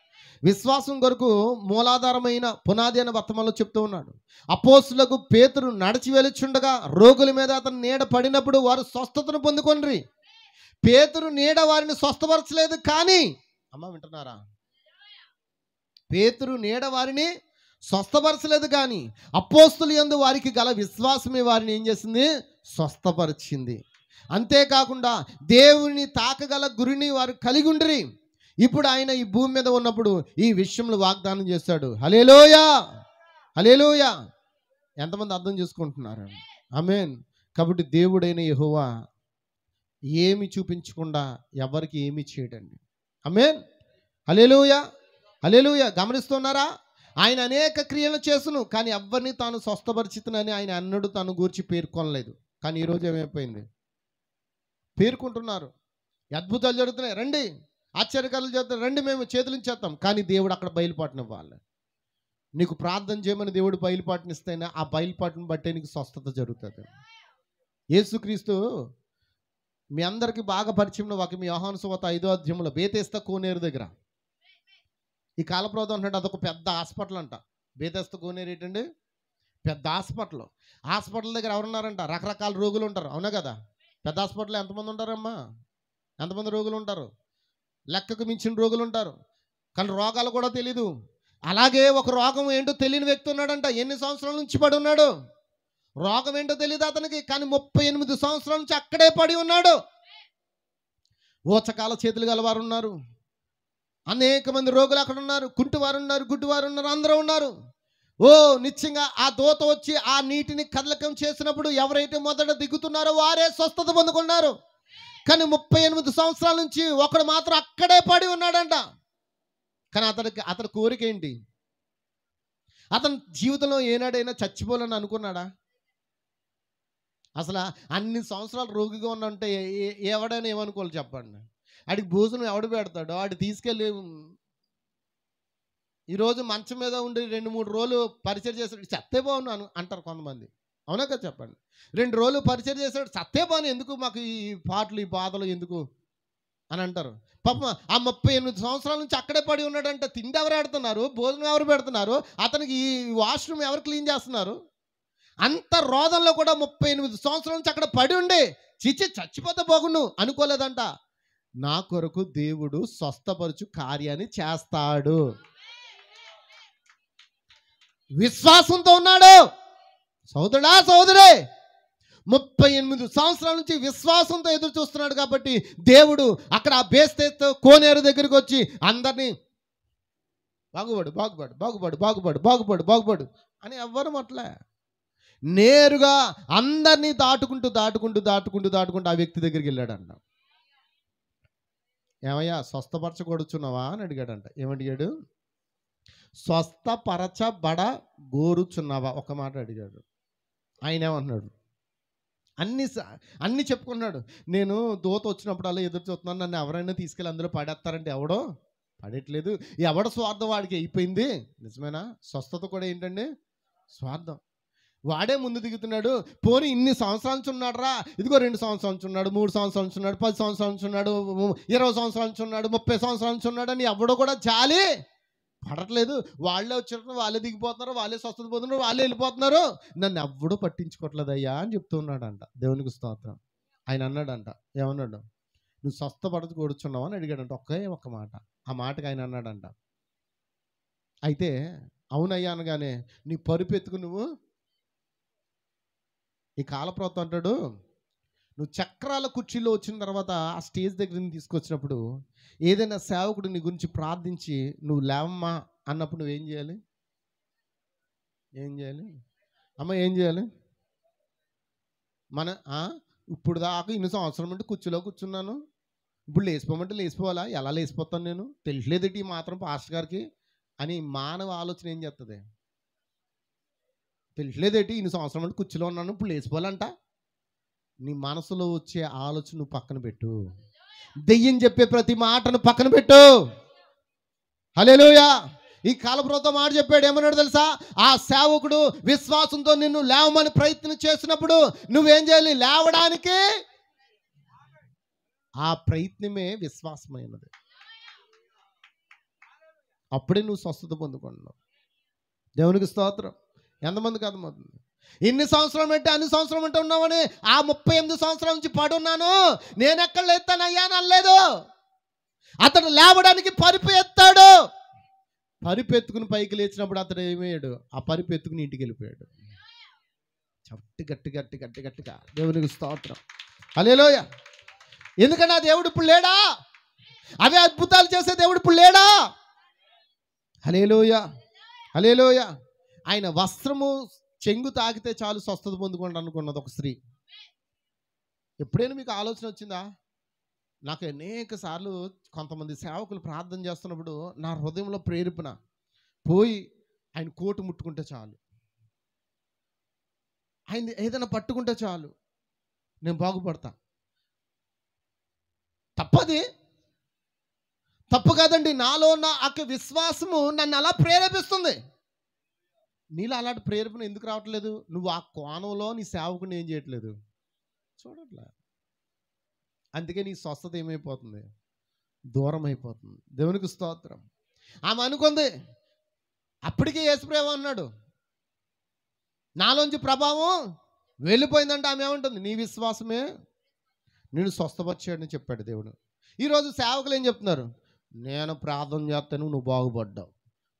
విశ్వాసం కొరకు మూలాధారమైన పునాది అనే వర్తమానంలో చెప్తూ ఉన్నాడు. అపోస్తులకు పేతురు నడిచి వెలుచుండగా రోగుల మీద అతని నీడ పడినప్పుడు వారు స్వస్థతను పొందుకొనిరి. పేతురు నీడ వారిని స్వస్థపరచలేదు, కానీ అమ్మ వింటున్నారా? పేతురు నీడ వారిని స్వస్థపరచలేదు, కానీ అపోస్తుల యందు వారికి గల విశ్వాసమే వారిని ఏం చేసింది? స్వస్థపరిచింది. అంతేకాకుండా దేవుని తాకగల గురిని వారు కలిగి ఉండిరి. ఇప్పుడు ఆయన ఈ భూమి మీద ఉన్నప్పుడు ఈ విషయంలో వాగ్దానం చేశాడు. హల్లెలూయా, హల్లెలూయా. ఎంతమంది అర్థం చేసుకుంటున్నారు? ఆమేన్. కాబట్టి దేవుడైన యెహోవా ఏమి చూపించకుండా ఎవరికి ఏమి చేయడండి. ఆమేన్. హల్లెలూయా, హల్లెలూయా. గమనిస్తున్నారా? ఆయన అనేక క్రియలు చేసును, కానీ ఎవరిని తాను స్వస్థపరిచితనని ఆయన అన్నడు తాను గూర్చి పేర్కొనలేదు. కానీ ఈరోజు ఏమైపోయింది? పేర్కొంటున్నారు. అద్భుతాలు జరుగుతున్నాయి, రండి, ఆశ్చర్యకాలు జరుగుతున్నాయి, రండి, మేము చేతులించేస్తాం. కానీ దేవుడు అక్కడ బయలుపాటునివ్వాలి. నీకు ప్రార్థన చేయమని దేవుడు బయలుపాటునిస్తేనే ఆ బయలుపాటుని బట్టే నీకు స్వస్థత జరుగుతుంది. యేసుక్రీస్తు మీ అందరికీ బాగా పరిచయం వాక్యం యోహాను సువార్త 5వ అధ్యాయంలో బేతెస్దా కోనేరు దగ్గర ఈ కాలప్రదం అంటాడు, అదొక పెద్ద హాస్పిటల్ అంట. బేతెస్దా కోనేరు ఏంటండి? పెద్ద హాస్పిటల్. హాస్పిటల్ దగ్గర ఎవరున్నారంట? రకరకాల రోగులు ఉంటారు, అవునా కదా? పెద్ద హాస్పిటల్లో ఎంతమంది ఉంటారమ్మా? ఎంతమంది రోగులు ఉంటారు? లెక్కకు మించిన రోగులు ఉంటారు, కానీ రోగాలు కూడా తెలీదు. అలాగే ఒక రోగం ఏంటో తెలియని వ్యక్తి ఉన్నాడంట. ఎన్ని సంవత్సరాల నుంచి పడి ఉన్నాడు? రోగం ఏంటో తెలియదు అతనికి, కానీ 38 సంవత్సరాల నుంచి అక్కడే పడి ఉన్నాడు. ఊచకాల చేతులు గలవారు ఉన్నారు, అనేక మంది రోగులు అక్కడ ఉన్నారు, కుంటివారు ఉన్నారు, గుడ్డివారు ఉన్నారు, అందరూ ఉన్నారు. ఓ నిత్యంగా ఆ దూత వచ్చి ఆ నీటిని కదలకం చేసినప్పుడు ఎవరైతే మొదట దిగుతున్నారో వారే స్వస్థత పొందుకున్నారు. కానీ 38 సంవత్సరాల నుంచి ఒకడు మాత్రం అక్కడే పడి ఉన్నాడంట. కానీ అతని కోరిక ఏంటి? అతని జీవితంలో ఏనాడైనా చచ్చిపోవాలని అనుకున్నాడా? అసలు అన్ని సంవత్సరాలు రోగిగా ఉన్నంటే ఎవడైనా ఏమనుకోవాలి చెప్పండి? ఆడికి భోజనం ఎవడు పెడతాడో ఆడు తీసుకెళ్ళి ఈరోజు మంచం మీద ఉండి 2-3 రోజులు పరిచయం చేసాడు, చత్తే బాగున్నాను అంటారు కొంతమంది. అవునా కదా చెప్పండి? 2 రోజులు పరిచయం చేశాడు, చత్తే బాను, ఎందుకు మాకు ఈ పాటలు ఈ బాధలు ఎందుకు అని అంటారు. పాపం ఆ 38 సంవత్సరాల నుంచి అక్కడే పడి ఉన్నాడంటే తిండి ఎవరు పెడుతున్నారు, భోజనం ఎవరు పెడుతున్నారు, అతనికి ఈ వాష్రూమ్ ఎవరు క్లీన్ చేస్తున్నారు? అంత రోదంలో కూడా 38 సంవత్సరాల నుంచి అక్కడ పడి ఉండి చచ్చిపోతే బాగుండు అనుకోలేదంట. నా కొరకు దేవుడు స్వస్థపరచు కార్యాన్ని చేస్తాడు. విశ్వాసంతో ఉన్నాడు. సోదరుడా సోదరే, 38 సంవత్సరాల నుంచి విశ్వాసంతో ఎదురు చూస్తున్నాడు కాబట్టి దేవుడు అక్కడ ఆ బేస్తేతో కోనేరు దగ్గరికి వచ్చి అందరినీ బాగుపడు బాగుపడు బాగుపడు బాగుపడు బాగుపడు బాగుపడు అని ఎవ్వరు అట్లే నేరుగా అందరినీ దాటుకుంటూ దాటుకుంటూ దాటుకుంటూ దాటుకుంటూ ఆ వ్యక్తి దగ్గరికి వెళ్ళాడంట. ఏమయ్యా స్వస్థపరచకూడుచున్నావా అని అడిగాడంట. ఏమడిగాడు? స్వస్థపరచబడ గోరుచున్నావా ఒక మాట అడిగాడు. ఆయన ఏమన్నాడు? అన్నీ చెప్పుకున్నాడు. నేను దూత వచ్చినప్పుడు అలా ఎదురు చూస్తున్నాను, నన్ను ఎవరైనా తీసుకెళ్ళి అందులో పడేస్తారంటే ఎవడో పడేయట్లేదు, ఎవడ స్వార్థం వాడికి అయిపోయింది. నిజమేనా? స్వస్థత కూడా ఏంటండి? స్వార్థం. వాడే ముందు దిగుతున్నాడు. పోనీ ఇన్ని సంవత్సరాల నుంచి ఉన్నాడు రా, ఇదిగో 2 సంవత్సరాల నుంచి ఉన్నాడు, 3 సంవత్సరాల నుంచి ఉన్నాడు, 10 సంవత్సరాల నుంచి ఉన్నాడు, 20 సంవత్సరాల నుంచి ఉన్నాడు, 30 సంవత్సరాల నుంచి ఉన్నాడు అని ఎవడో కూడా జాలి పడట్లేదు. వాళ్ళే వచ్చినట్టు వాళ్ళే దిగిపోతున్నారు, వాళ్ళే స్వస్థత పోతున్నారు, వాళ్ళే వెళ్ళిపోతున్నారు, నన్ను ఎవ్వడూ పట్టించుకోవట్లేదు అయ్యా అని చెప్తున్నాడంట. దేవునికి స్తోత్రం. ఆయన అన్నాడంట, ఏమన్నాడు? నువ్వు స్వస్థపడదు కూర్చున్నావు అని అడిగాడంట. ఒక్క మాట. ఆ మాటకి ఆయన అన్నాడంట, అయితే అవునయ్యా అనగానే నీ పరుపు ఎత్తుకు నువ్వు ఈ కాలప్రవత అంటాడు, నువ్వు చక్రాల కుర్చీలో వచ్చిన తర్వాత ఆ స్టేజ్ దగ్గర తీసుకొచ్చినప్పుడు ఏదైనా సేవకుడు నీ గురించి ప్రార్థించి నువ్వు లేవమ్మా అన్నప్పుడు నువ్వేం చేయాలి? ఏం చేయాలి అమ్మ? ఏం చేయాలి? ఇప్పుడు దాకా ఇన్ని సంవత్సరం అంటే కుర్చీలో కూర్చున్నాను, ఇప్పుడు లేచిపోమంటే లేచిపోవాలా? ఎలా లేచిపోతాను నేను? తెలియలేదేటి ఈ మాత్రం పాస్టర్ గారికి అని మానవ ఆలోచన ఏం చేస్తుంది? తెలియలేదేటి ఇన్ని సంవత్సరం అంటే కుర్చీలో ఉన్నాను, ఇప్పుడు లేచిపోవాలంట. నీ మనసులో వచ్చే ఆలోచన నువ్వు పక్కన పెట్టు. దెయ్యం చెప్పే ప్రతి మాటను పక్కన పెట్టు. హల్లెలూయా. ఈ కాలప్రవత మాట చెప్పాడు. ఏమన్నాడు తెలుసా? ఆ సేవకుడు విశ్వాసంతో నిన్ను లేవమని ప్రయత్నం చేసినప్పుడు నువ్వేం చేయాలి? లేవడానికి ఆ ప్రయత్నమే విశ్వాసమైనది. అప్పుడే నువ్వు స్వస్థత పొందుకున్నావు. దేవునికి స్తోత్రం. ఎంతమందికి అర్థమవుతుంది? ఇన్ని సంవత్సరం అంటే అన్ని సంవత్సరం అంటే ఉన్నామని ఆ 38 సంవత్సరాల నుంచి పడున్నాను, నేను ఎక్కడ లేస్తానయ్యా అని అనలేదు. అతడు లేవడానికి పరుపు ఎత్తాడు. పరుపు ఎత్తుకుని పైకి లేచినప్పుడు అతడు ఏమయ్యాడు? ఆ పరుపు ఎత్తుకుని ఇంటికి వెళ్ళిపోయాడు. గట్టి గట్టి గట్టి గట్టి గట్టిగా దేవునికి స్తోత్రం. హల్లెలూయా. ఎందుకంటే ఆ దేవుడు ఇప్పుడు లేడా? అవే అద్భుతాలు చేసే దేవుడు ఇప్పుడు లేడా? హల్లెలూయా హల్లెలూయా. ఆయన వస్త్రము చెంగు తాకితే చాలు స్వస్థత పొందుకోండి అనుకున్నది ఒక స్త్రీ. ఎప్పుడైనా మీకు ఆలోచన వచ్చిందా? నాకు అనేక సార్లు కొంతమంది సేవకులు ప్రార్థన చేస్తున్నప్పుడు నా హృదయంలో ప్రేరేపణ పోయి ఆయన కోటు ముట్టుకుంటే చాలు, ఆయన ఏదైనా పట్టుకుంటే చాలు, నేను బాగుపడతా. తప్పది, తప్పు కాదండి. నాలో ఉన్న ఆ విశ్వాసము నన్ను అలా ప్రేరేపిస్తుంది. నీలో అలాంటి ప్రేరేపణ ఎందుకు రావట్లేదు? నువ్వు ఆ కోణంలో నీ సేవకుని ఏం చేయట్లేదు, చూడట్లే. అందుకే నీ స్వస్థత ఏమైపోతుంది? దూరం అయిపోతుంది. దేవునికి స్తోత్రం. ఆమె అనుకుంది, అప్పటికే యేసుప్రభు అన్నాడు నాలోంచి ప్రభావం వెళ్ళిపోయిందంటే ఆమె ఏమంటుంది? నీ విశ్వాసమే నేను స్వస్థపరిచాడని చెప్పాడు దేవుడు. ఈరోజు సేవకులు ఏం చెప్తున్నారు? నేను ప్రార్థన చేస్తాను నువ్వు బాగుపడ్డావు,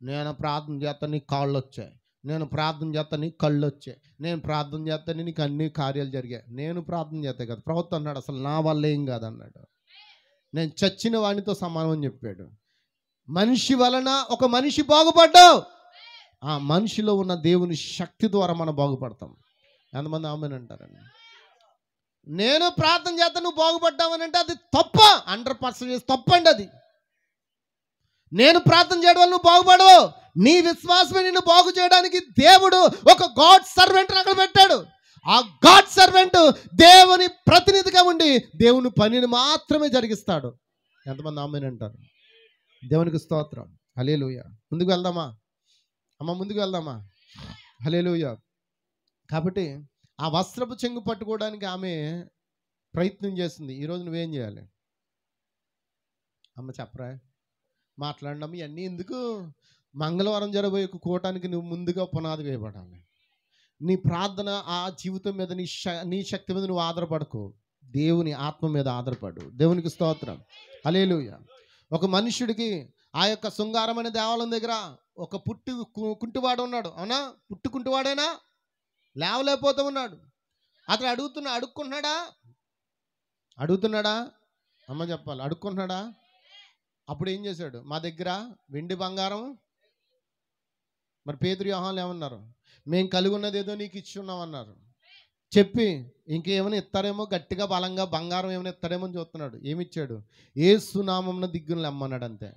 నేను ప్రార్థన చేస్తాను నీకు కాళ్ళు వచ్చాయి, నేను ప్రార్థన చేస్తాను నీకు కళ్ళు వచ్చాయి, నేను ప్రార్థన చేస్తాను నీకు అన్ని కార్యాలు జరిగాయి. నేను ప్రార్థన చేస్తే కదా ప్రవక్త అన్నాడు అసలు నా వల్ల ఏం కాదన్నాడు. నేను చచ్చిన వాడితో సమానం అని చెప్పాడు. మనిషి వలన ఒక మనిషి బాగుపడ్డావు, ఆ మనిషిలో ఉన్న దేవుని శక్తి ద్వారా మనం బాగుపడతాం. ఎంతమంది ఆమెన్ అంటారండి? నేను ప్రార్థన చేస్తా నువ్వు బాగుపడ్డావని అంటే అది తప్ప, 100% తప్పండి అది. నేను ప్రార్థన చేయడం వల్ల నువ్వు బాగుపడవు. నీ విశ్వాసమే నిన్ను బాగు చేయడానికి దేవుడు ఒక గాడ్ సర్వెంట్ అక్కడ పెట్టాడు. ఆ గాడ్ సర్వెంట్ దేవుని ప్రతినిధిగా ఉండి దేవుని పనిని మాత్రమే జరిగిస్తాడు. ఎంతమంది ఆమేన్ అంటారు? దేవునికి స్తోత్రం. హల్లెలూయా. ముందుకు వెళ్దామా అమ్మ? ముందుకు వెళ్దామా? హల్లెలూయా. కాబట్టి ఆ వస్త్రపు చెంగు పట్టుకోవడానికి ఆమె ప్రయత్నం చేస్తుంది. ఈరోజు నువ్వేం చేయాలి అమ్మ? చెప్పరా, మాట్లాడినాము ఇవన్నీ ఎందుకు? మంగళవారం జరగబోయే కూటానికి నువ్వు ముందుగా పునాది వేయబడాలి. నీ ప్రార్థన ఆ జీవితం మీద నీ శక్తి మీద నువ్వు ఆధారపడకు, దేవుని ఆత్మ మీద ఆధారపడు. దేవునికి స్తోత్రం. హల్లెలూయా. ఒక మనుష్యుడికి ఆ యొక్క శృంగారమైన దేవాలయం దగ్గర ఒక కుంటివాడు ఉన్నాడు. అవునా? కుంటివాడేనా? లేవలేకపోతూ ఉన్నాడు. అతను అడుగుతున్నాడా అమ్మ? చెప్పాలి. అడుక్కుంటున్నాడా? అప్పుడు ఏం చేశాడు? మా దగ్గర వెండి బంగారం. మరి పేతురు యోహానులు ఏమన్నారు? మేము కలిగి ఉన్నది ఏదో నీకు ఇచ్చి ఉన్నాం అన్నారు. చెప్పి ఇంకేమైనా ఇస్తారేమో, గట్టిగా బలంగా బంగారం ఏమైనా ఇస్తారేమో అని చూస్తున్నాడు. ఏమిచ్చాడు? యేసు నామమున దిగ్గును లెమ్మన్నాడు. అంతే.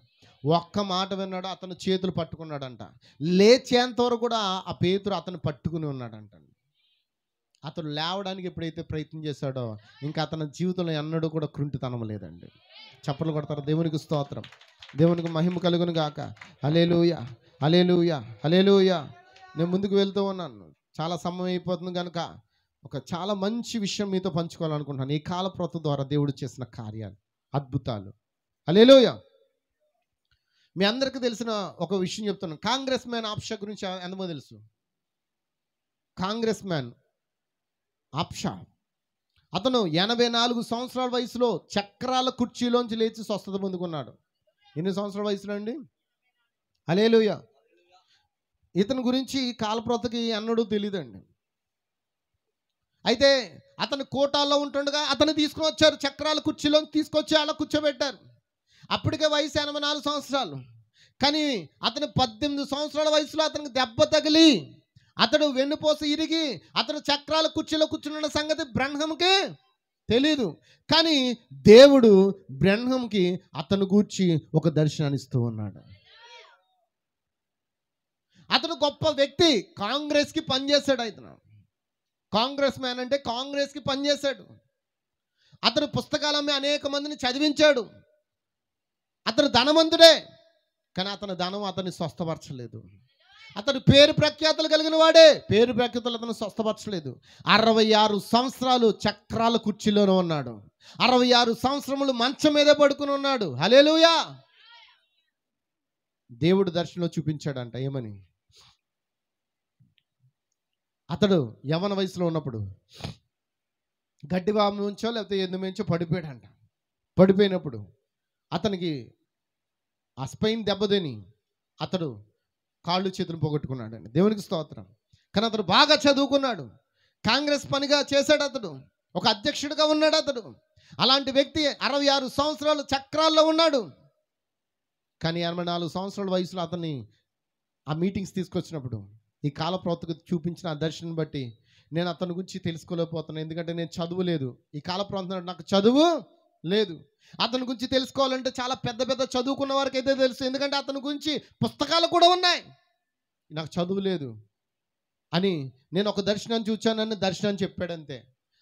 ఒక్క మాట విన్నాడు. అతను చేతులు పట్టుకున్నాడంట. లేచేంత వరకు కూడా ఆ పేతురు అతను పట్టుకుని ఉన్నాడంట. అతను లేవడానికి ఎప్పుడైతే ప్రయత్నం చేశాడో ఇంకా అతని జీవితంలో ఎన్నడూ కూడా కృంటితనం లేదండి. చప్పట్లు కొడతారు. దేవునికి స్తోత్రం. దేవునికి మహిమ కలుగును గాక. హల్లెలూయా, హల్లెలూయా, హల్లెలూయా. నేను ముందుకు వెళ్తూ ఉన్నాను, చాలా సమయం అయిపోతుంది కనుక ఒక చాలా మంచి విషయం మీతో పంచుకోవాలనుకుంటున్నాను. ఈ కాల ప్రవక్త ద్వారా దేవుడు చేసిన కార్యాలు, అద్భుతాలు. హల్లెలూయా. మీ అందరికీ తెలిసిన ఒక విషయం చెప్తున్నాను. కాంగ్రెస్ మ్యాన్ ఆప్షా గురించి ఎంతమంది తెలుసు? కాంగ్రెస్ మ్యాన్ ఆప్షా, అతను 84 సంవత్సరాల వయసులో చక్రాల కుర్చీలోంచి లేచి స్వస్థత పొందుకున్నాడు. ఎన్ని సంవత్సరాల వయసులో అండి? హల్లెలూయా. ఇతని గురించి కాలప్రవక్తకి అన్నడూ తెలియదండి. అయితే అతను కోటాల్లో ఉంటుండగా అతను తీసుకుని వచ్చారు, చక్రాల కుర్చీలో తీసుకొచ్చి అలా కూర్చోబెట్టారు. అప్పటికే వయసు 84 సంవత్సరాలు. కానీ అతను 18 సంవత్సరాల వయసులో అతనికి దెబ్బ తగిలి అతడు వెన్నుపోస ఇరిగి అతను చక్రాల కుర్చీలో కూర్చున్న సంగతి బ్రహ్మంకి తెలీదు. కానీ దేవుడు బ్రహ్మంకి అతను గూర్చి ఒక దర్శనాన్ని ఇస్తూ ఉన్నాడు. అతను గొప్ప వ్యక్తి, కాంగ్రెస్కి పనిచేశాడు. అతను కాంగ్రెస్ మ్యాన్ అంటే కాంగ్రెస్కి పనిచేశాడు. అతను పుస్తకాలమ్మి అనేక మందిని చదివించాడు. అతను ధనవంతుడే, కానీ అతని ధనం అతన్ని స్వస్థపరచలేదు. అతను పేరు ప్రఖ్యాతులు కలిగిన వాడే, పేరు ప్రఖ్యాతులు అతను స్వస్థపరచలేదు. 66 సంవత్సరాలు చక్రాల కుర్చీలోనే ఉన్నాడు. 66 సంవత్సరములు మంచం మీదే పడుకుని ఉన్నాడు. హల్లెలూయా. దేవుడు దర్శనంలో చూపించాడంట. ఏమని? అతడు యవ్వన వయసులో ఉన్నప్పుడు గడ్డి వాము నుంచో లేకపోతే ఎందు నుంచో పడిపోయాడంట. పడిపోయినప్పుడు అతనికి ఆ స్పైన్ దెబ్బతిని అతడు కాళ్ళు చేతులు పోగొట్టుకున్నాడండి. దేవునికి స్తోత్రం. కానీ అతడు బాగా చదువుకున్నాడు, కాంగ్రెస్ పనిగా చేశాడు, అతడు ఒక అధ్యక్షుడిగా ఉన్నాడు. అతడు అలాంటి వ్యక్తి 66 సంవత్సరాలు చక్రాల్లో ఉన్నాడు. కానీ 84 సంవత్సరాల వయసులో అతన్ని ఆ మీటింగ్స్ తీసుకొచ్చినప్పుడు ఈ కాల ప్రవక్తకు చూపించిన ఆ దర్శనం బట్టి నేను అతని గురించి తెలుసుకోలేకపోతున్నాను. ఎందుకంటే నేను చదువు లేదు. ఈ కాల ప్రవక్త నాకు చదువు లేదు. అతని గురించి తెలుసుకోవాలంటే చాలా పెద్ద పెద్ద చదువుకున్న వారికి అయితే తెలుసు, ఎందుకంటే అతని గురించి పుస్తకాలు కూడా ఉన్నాయి. నాకు చదువు లేదు అని నేను ఒక దర్శనాన్ని చూచానని దర్శనాన్ని చెప్పాడంతే.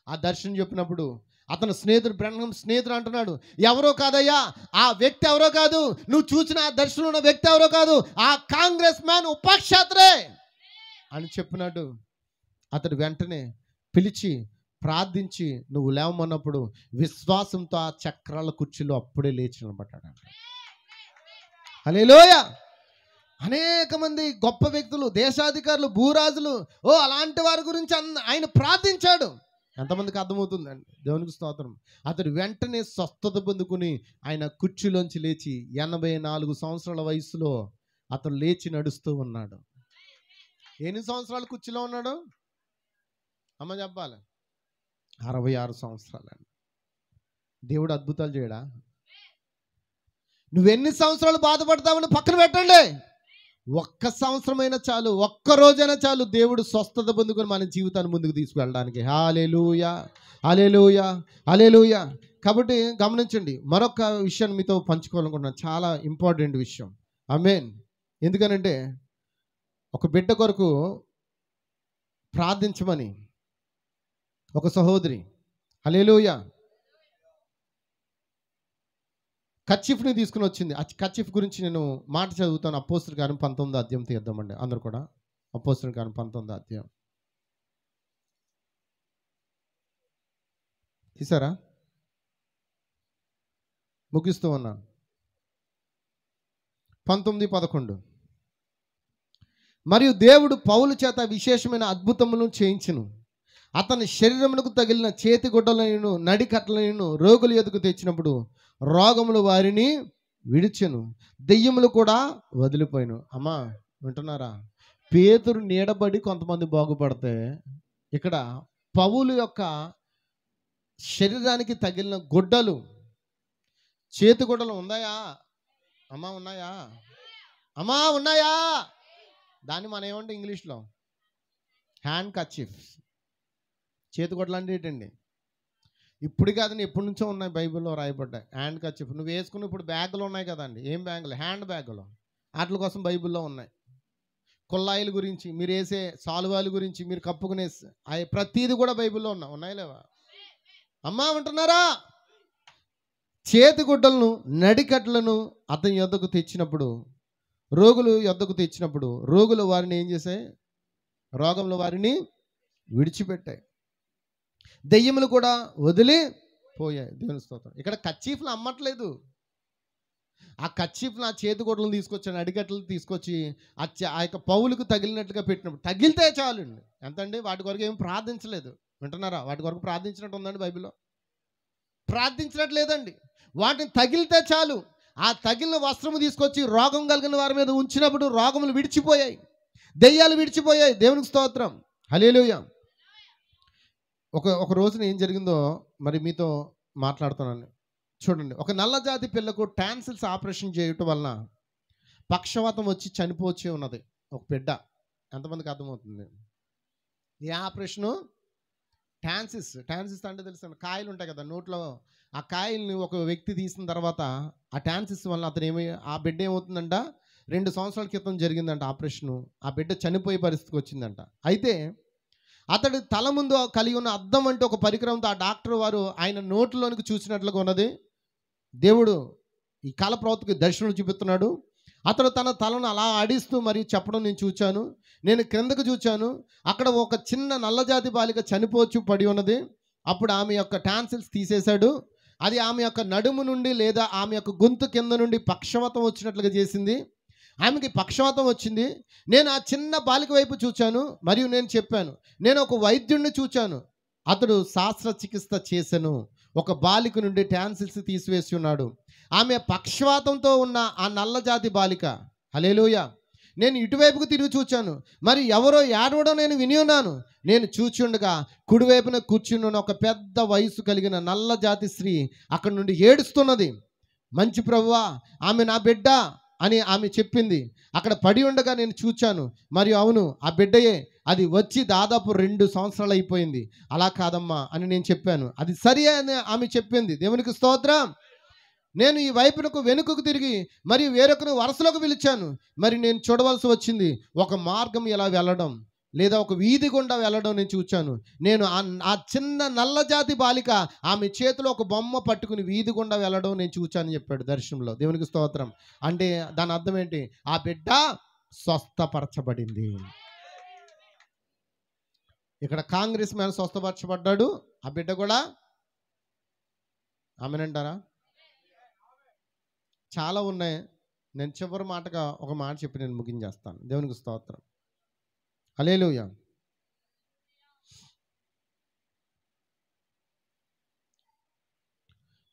ఆ దర్శనం చెప్పినప్పుడు అతను స్నేహితుడు, బ్రహ్మం స్నేహితుడు అంటున్నాడు, ఎవరో కాదయ్యా, ఆ వ్యక్తి ఎవరో కాదు, నువ్వు చూసిన ఆ దర్శనం ఉన్న వ్యక్తి ఎవరో కాదు, ఆ కాంగ్రెస్ మ్యాన్ ఉపాక్షాత్రే అని చెప్పినాడు. అతడు వెంటనే పిలిచి ప్రార్థించి నువ్వు లేవమన్నప్పుడు విశ్వాసంతో ఆ చక్రాల కుర్చీలో అప్పుడే లేచి నిలబడ్డాడు. హల్లెలూయా. అనేక మంది గొప్ప వ్యక్తులు, దేశాధికారులు, భూరాజులు, అలాంటి వారి గురించి ఆయన ప్రార్థించాడు. ఎంతమందికి అర్థమవుతుందండి? దేవునికి స్తోత్రం. అతడు వెంటనే స్వస్థత పొందుకుని ఆయన కుర్చీలోంచి లేచి 84 సంవత్సరాల వయసులో అతను లేచి నడుస్తూ ఉన్నాడు. ఎన్ని సంవత్సరాలు కుర్చీలో ఉన్నాడు అమ్మ? చెప్పాలి. 66 సంవత్సరాలండి. దేవుడు అద్భుతాలు చేయడా? నువ్వెన్ని సంవత్సరాలు బాధపడతావని పక్కన పెట్టండి. ఒక్క సంవత్సరమైనా చాలు, ఒక్క రోజైనా చాలు దేవుడు స్వస్థత పొందుకొని మన జీవితాన్ని ముందుకు తీసుకువెళ్ళడానికి. హల్లెలూయా, హల్లెలూయా, హల్లెలూయా. కాబట్టి గమనించండి, మరొక విషయాన్ని మీతో పంచుకోవాలనుకుంటున్నాను, చాలా ఇంపార్టెంట్ విషయం. ఆమేన్. ఎందుకనంటే ఒక బిడ్డ కొరకు ప్రార్థించమని ఒక సహోదరి, హల్లెలూయా, కర్చీఫ్ని తీసుకుని వచ్చింది. ఆ కర్చీఫ్ గురించి నేను మాట చదువుతాను. అపోస్తలుల కార్యం 19వ అధ్యాయం తీద్దామండి అందరు కూడా. అపోస్తలుల కార్యం 19వ అధ్యాయం తీసారా? ముగిస్తూ ఉన్నాను. 19:11. మరియు దేవుడు పౌలు చేత విశేషమైన అద్భుతములను చేయించును. అతని శరీరమునకు తగిలిన చేతి గుడ్డలను నడికట్లను రోగుల ఎదుగు తెచ్చినప్పుడు రోగములు వారిని విడిచెను, దెయ్యములు కూడా వదిలిపోయాను. అమ్మా వింటున్నారా? పేతురు నీడబడి కొంతమంది బాగుపడితే, ఇక్కడ పౌలు యొక్క శరీరానికి తగిలిన గుడ్డలు, చేతి గుడ్డలు ఉన్నాయా అమ్మా? ఉన్నాయా అమ్మా? ఉన్నాయా? దాన్ని మనం ఏమంటే ఇంగ్లీష్లో హ్యాండ్ కర్చీఫ్స్. చేతి గుడ్డలు అంటే ఏంటండి? ఇప్పుడు కాదని ఎప్పటి నుంచో ఉన్నాయి, బైబిల్లో రాయబడ్డాయి. హ్యాండ్ కర్చీఫ్ నువ్వు వేసుకుని ఇప్పుడు బ్యాగులు ఉన్నాయి కదండి. ఏం బ్యాగులు? హ్యాండ్ బ్యాగులు. వాటి కోసం బైబిల్లో ఉన్నాయి. కొల్లాయిల గురించి, మీరు వేసే సాలువాల గురించి, మీరు కప్పుకునే ప్రతీది కూడా బైబిల్లో ఉన్నాయా లేవా? అమ్మా ఉంటున్నారా? చేతి గుడ్డలను నడికట్లను అతని యొద్దకు తెచ్చినప్పుడు, రోగులు యొద్దకు తెచ్చినప్పుడు రోగులు వారిని ఏం చేశాయి? రోగంలో వారిని విడిచిపెట్టాయి, దెయ్యములు కూడా వదిలిపోయాయి. దేవుని స్తోత్రం. ఇక్కడ కర్చీఫ్లు అమ్మట్లేదు. ఆ కర్చీఫ్లు, ఆ చేతి గుడ్డలను తీసుకొచ్చాను, అడిగట్లు తీసుకొచ్చి ఆ యొక్క పౌలుకు తగిలినట్లుగా పెట్టినప్పుడు, తగిలితే చాలండి. ఎంతండి? వాటి కొరకు ఏం ప్రార్థించలేదు. వింటున్నారా? వాటి కొరకు ప్రార్థించినట్టు ఉందండి బైబిల్లో? ప్రార్థించినట్టు లేదండి. వాటిని తగిలితే చాలు. ఆ తగిలిన వస్త్రము తీసుకొచ్చి రోగం కలిగిన వారి మీద ఉంచినప్పుడు రోగములు విడిచిపోయాయి, దెయ్యాలు విడిచిపోయాయి. దేవునికి స్తోత్రం, హల్లెలూయా. ఒక రోజున ఏం జరిగిందో మరి మీతో మాట్లాడుతున్నాను. చూడండి, ఒక నల్లజాతి పిల్లకు టాన్సిల్స్ ఆపరేషన్ చేయటం వలన పక్షవాతం వచ్చి చనిపోవచ్చి ఉన్నది ఒక బిడ్డ. ఎంతమందికి అర్థమవుతుంది? ఈ ఆపరేషను టాన్సిస్ అంటే తెలుసు, కాయలు ఉంటాయి కదా నోట్లో. ఆ కాయల్ని ఒక వ్యక్తి తీసిన తర్వాత ఆ టాన్సిస్ వల్ల అతను ఆ బిడ్డ ఏమవుతుందంట, 2 సంవత్సరాల క్రితం జరిగిందంట ఆపరేషను. ఆ బిడ్డ చనిపోయే పరిస్థితికి వచ్చిందంట. అయితే అతడి తల ముందు కలిగి ఉన్న అద్దం అంటే ఒక పరికరంతో ఆ డాక్టర్ వారు ఆయన నోట్లోనికి చూసినట్లుగా ఉన్నది. దేవుడు ఈ కాల ప్రవక్తకి దర్శనం చూపిస్తున్నాడు. అతడు తన తలను అలా ఆడిస్తూ మరి చెప్పడం నేను చూచాను. నేను క్రిందకు చూచాను, అక్కడ ఒక చిన్న నల్లజాతి బాలిక చనిపోవచ్చు పడి ఉన్నది. అప్పుడు ఆమె యొక్క టాన్సిల్స్ తీసేశాడు. అది ఆమె యొక్క నడుము నుండి లేదా ఆమె యొక్క గొంతు కింద నుండి పక్షవాతం వచ్చినట్లుగా చేసింది. ఆమెకి పక్షవాతం వచ్చింది. నేను ఆ చిన్న బాలిక వైపు చూచాను మరియు నేను చెప్పాను, నేను ఒక వైద్యుడిని చూచాను, అతడు శస్త్రచికిత్స చేసెను, ఒక బాలిక నుండి టాన్సిల్స్ తీసివేసి ఉన్నాడు. ఆమె పక్షవాతంతో ఉన్న ఆ నల్లజాతి బాలిక, హల్లెలూయా, నేను ఇటువైపుకు తిరిగి చూచాను, మరి ఎవరో ఏడవడం నేను విని ఉన్నాను. నేను చూచుండగా కుడివైపున కూర్చున్న ఒక పెద్ద వయసు కలిగిన నల్లజాతి స్త్రీ అక్కడి నుండి ఏడుస్తున్నది. మంచి ప్రభువా, ఆమె నా బిడ్డ అని ఆమె చెప్పింది. అక్కడ పడి ఉండగా నేను చూచాను, మరియు అవును ఆ బిడ్డయే, అది వచ్చి దాదాపు 2 సంవత్సరాలు అయిపోయింది. అలా కాదమ్మా అని నేను చెప్పాను. అది సరి అని ఆమె చెప్పింది. దేవునికి స్తోత్రం. నేను ఈ వైపునకు వెనుకకు తిరిగి మరియు వేరొకను వరుసలోకి పిలిచాను. మరి నేను చూడవలసి వచ్చింది, ఒక మార్గం ఎలా వెళ్ళడం లేదా ఒక వీధి గుండా వెళ్ళడం నేను చూచాను. నేను ఆ చిన్న నల్లజాతి బాలిక ఆమె చేతిలో ఒక బొమ్మ పట్టుకుని వీధి గుండా వెళ్ళడం నేను చూచానని చెప్పాడు దర్శనంలో. దేవునికి స్తోత్రం. అంటే దాని అర్థం ఏంటి? ఆ బిడ్డ స్వస్థపరచబడింది. ఇక్కడ కాంగ్రెస్ మ్యాన్ స్వస్థపరచబడ్డాడు, ఆ బిడ్డ కూడా. ఆమెనంటారా? చాలా ఉన్నాయి. నేను చివరి మాటగా ఒక మాట చెప్పి నేను ముగించేస్తాను. దేవునికి స్తోత్రం, హల్లెలూయా.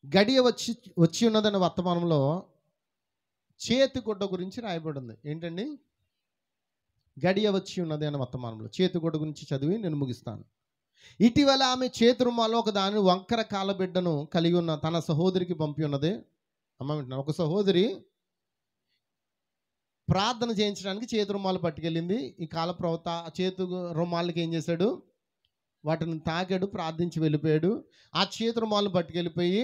గడియ వచ్చి ఉన్నదన్న వర్తమానంలో చేతి గుడ్డ గురించి రాయబడింది. ఏంటండి? గడియ వచ్చి ఉన్నది అన్న వర్తమానంలో చేతి గుడ్డ గురించి చదివి నేను ముగిస్తాను. ఇటీవల ఆమె చేతి రుమాలో ఒక దాని వంకర కాలబిడ్డను కలిగి ఉన్న తన సహోదరికి పంపి ఉన్నది. అమ్మ వింటున్నారు. ఒక సహోదరి ప్రార్థన చేయించడానికి చేతి రుమాలు పట్టుకెళ్ళింది. ఈ కాల ప్రవక్త ఆ చేతు రుమాలకి ఏం చేశాడు, వాటిని తాకాడు, ప్రార్థించి వెళ్ళిపోయాడు. ఆ చేతి రుమాలను పట్టుకెళ్ళిపోయి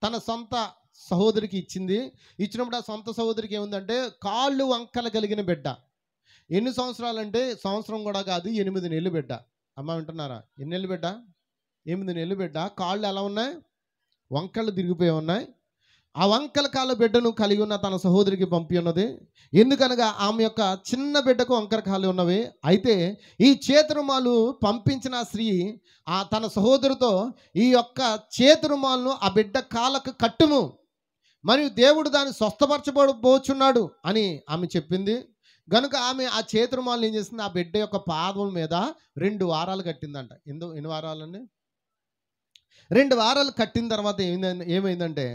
తన సొంత సహోదరికి ఇచ్చింది. ఇచ్చినప్పుడు ఆ సొంత సహోదరికి ఏముందంటే కాళ్ళు వంకలు కలిగిన బిడ్డ. ఎన్ని సంవత్సరాలంటే సంవత్సరం కూడా కాదు, 8 నెలలు బిడ్డ. అమ్మ వింటున్నారా? ఎన్ని నెలలు బిడ్డ? 8 నెలలు బిడ్డ. కాళ్ళు ఎలా ఉన్నాయి? వంకలు తిరిగిపోయి ఉన్నాయి. ఆ వంకల కాళ్ళ బిడ్డను కలిగి ఉన్న తన సహోదరికి పంపి ఉన్నది. ఎందుకనగా ఆమె యొక్క చిన్న బిడ్డకు వంకర కాళ్ళు ఉన్నవి. అయితే ఈ చేతురుమాలు పంపించిన స్త్రీ ఆ తన సహోదరుతో ఈ యొక్క చేతురుమాలను ఆ బిడ్డ కాళ్ళకు కట్టుము, మరియు దేవుడు దాన్ని స్వస్థపరచబోచున్నాడు అని ఆమె చెప్పింది. గనుక ఆమె ఆ చేతురుమాలను ఏం చేసింది, ఆ బిడ్డ యొక్క పాదం మీద 2 వారాలు కట్టిందంట. ఎన్ని వారాలండి? 2 వారాలు కట్టిన తర్వాత ఏమైందంటే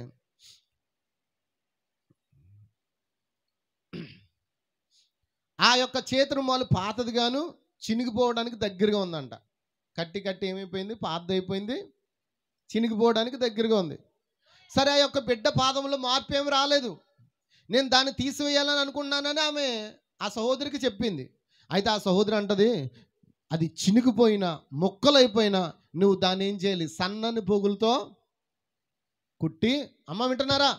ఆ యొక్క చేతురుమాలు పాతదిగాను చినిగిపోవడానికి దగ్గరగా ఉందంట. కట్టి కట్టి ఏమైపోయింది, పాతది అయిపోయింది, చినిగిపోవడానికి దగ్గరగా ఉంది. సరే, ఆ యొక్క బిడ్డ పాదంలో మార్పు ఏమి రాలేదు. నేను దాన్ని తీసివేయాలని అనుకున్నానని ఆమె ఆ సహోదరికి చెప్పింది. అయితే ఆ సహోదరి అంటది, అది చినిగిపోయినా ముక్కలైపోయినా నువ్వు దాన్ని ఏం చేయాలి, సన్నని పోగులతో కుట్టి, అమ్మ వింటున్నారా,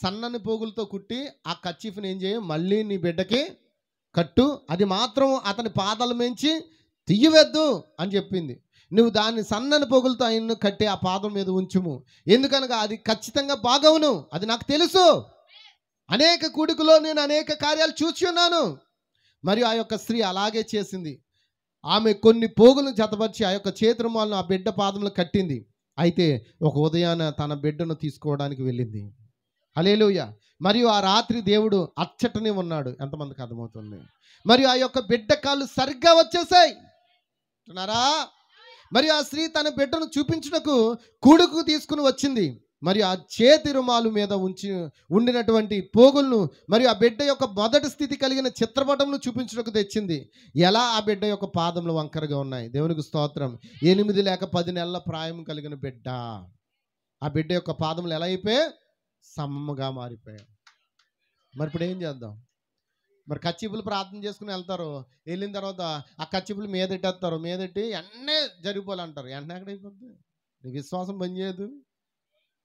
సన్నని పోగులతో కుట్టి ఆ కర్చీఫ్ని ఏం చేయ, మళ్ళీ నీ బిడ్డకి కట్టు, అది మాత్రం అతని పాదాల మించి తీయవద్దు అని చెప్పింది. నువ్వు దాన్ని సన్నని పోగులతో ఆయన్ను కట్టి ఆ పాదం మీద ఉంచుము, ఎందుకనగా అది ఖచ్చితంగా బాగవును, అది నాకు తెలుసు. అనేక కూడికలో నేను అనేక కార్యాలు చూసి ఉన్నాను. మరియు ఆ యొక్క స్త్రీ అలాగే చేసింది. ఆమె కొన్ని పోగులను జతపరిచి ఆ యొక్క చేతురుమాలను ఆ బిడ్డ పాదంలో కట్టింది. అయితే ఒక ఉదయాన తన బిడ్డను తీసుకోవడానికి వెళ్ళింది. హల్లెలూయా. మరియు ఆ రాత్రి దేవుడు అచ్చటనే ఉన్నాడు. ఎంతమందికి అర్థమవుతుంది? మరియు ఆ యొక్క బిడ్డ కాళ్ళు సరిగ్గా వచ్చేసాయి. అంటున్నారా? మరియు ఆ స్త్రీ తన బిడ్డను చూపించుటకు కూడుకు తీసుకుని వచ్చింది. మరియు ఆ చేతి రుమాలు మీద ఉండినటువంటి పోగులను మరియు ఆ బిడ్డ యొక్క మొదటి స్థితి కలిగిన చిత్రపటంను చూపించుటకు తెచ్చింది. ఎలా ఆ బిడ్డ యొక్క పాదములు వంకరగా ఉన్నాయి. దేవునికి స్తోత్రం. 8 లేక 10 నెలల ప్రాయం కలిగిన బిడ్డ. ఆ బిడ్డ యొక్క పాదములు ఎలా అయిపోయాయి? సమ్మగా మారిపోయాయి. మరి ఇప్పుడు ఏం చేద్దాం? మరి కచ్చిపులు ప్రార్థన చేసుకుని వెళ్తారు. వెళ్ళిన తర్వాత ఆ కచ్చిపులు మీదెట్టేస్తారు. మీదెట్టి ఎన్నే జరిగిపోవాలంటారు. వెంటనే ఎక్కడైపోద్ది? నీ విశ్వాసం పనిచేయదు,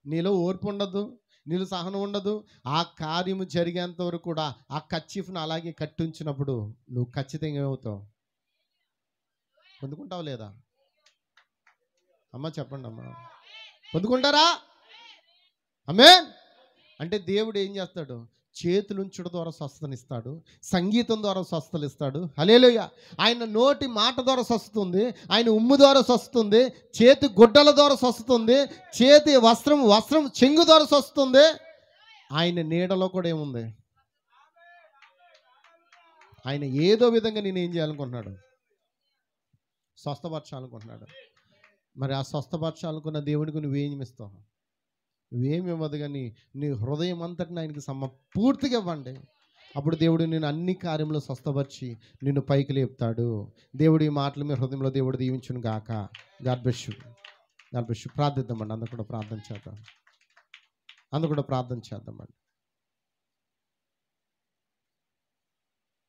నీలో ఓర్పు ఉండదు, నీలో సహనం ఉండదు. ఆ కార్యము జరిగేంత వరకు కూడా ఆ కచ్చిఫ్ను అలాగే కట్టించినప్పుడు నువ్వు ఖచ్చితంగా ఏమవుతావు? పొందుకుంటావు లేదా? అమ్మ చెప్పండి అమ్మ, పొందుకుంటారా? ఆమేన్. అంటే దేవుడు ఏం చేస్తాడు? చేతులుంచడం ద్వారా స్వస్థతనిస్తాడు, సంగీతం ద్వారా స్వస్థతనిస్తాడు. హల్లెలూయా. ఆయన నోటి మాట ద్వారా స్వస్థతుంది, ఆయన ఉమ్ము ద్వారా స్వస్థతుంది, చేతి గుడ్డల ద్వారా స్వస్థతుంది, చేతి వస్త్రం చెంగు ద్వారా స్వస్థతుంది. ఆయన నీడలో కూడా ఏముంది? ఆయన ఏదో విధంగా నేను ఏం చేయాలనుకుంటున్నాడు? స్వస్థపరచాలనుకుంటున్నాడు. మరి ఆ స్వస్థపరచాలనుకున్న దేవుడికి నువ్వేం ఇస్తావు? నువ్వేమి ఇవ్వదు, కానీ నీ హృదయం అంతటిని ఆయనకి పూర్తిగా ఇవ్వండి. అప్పుడు దేవుడు నేను అన్ని కార్యంలో స్వస్థపరిచి నిన్ను పైకి లేపుతాడు. దేవుడు ఈ మాటలు మీ హృదయంలో దేవుడు దీవించును గాక. God bless you. God bless you. ప్రార్థిద్దామండి. అందరూ కూడా ప్రార్థన చేద్దాం.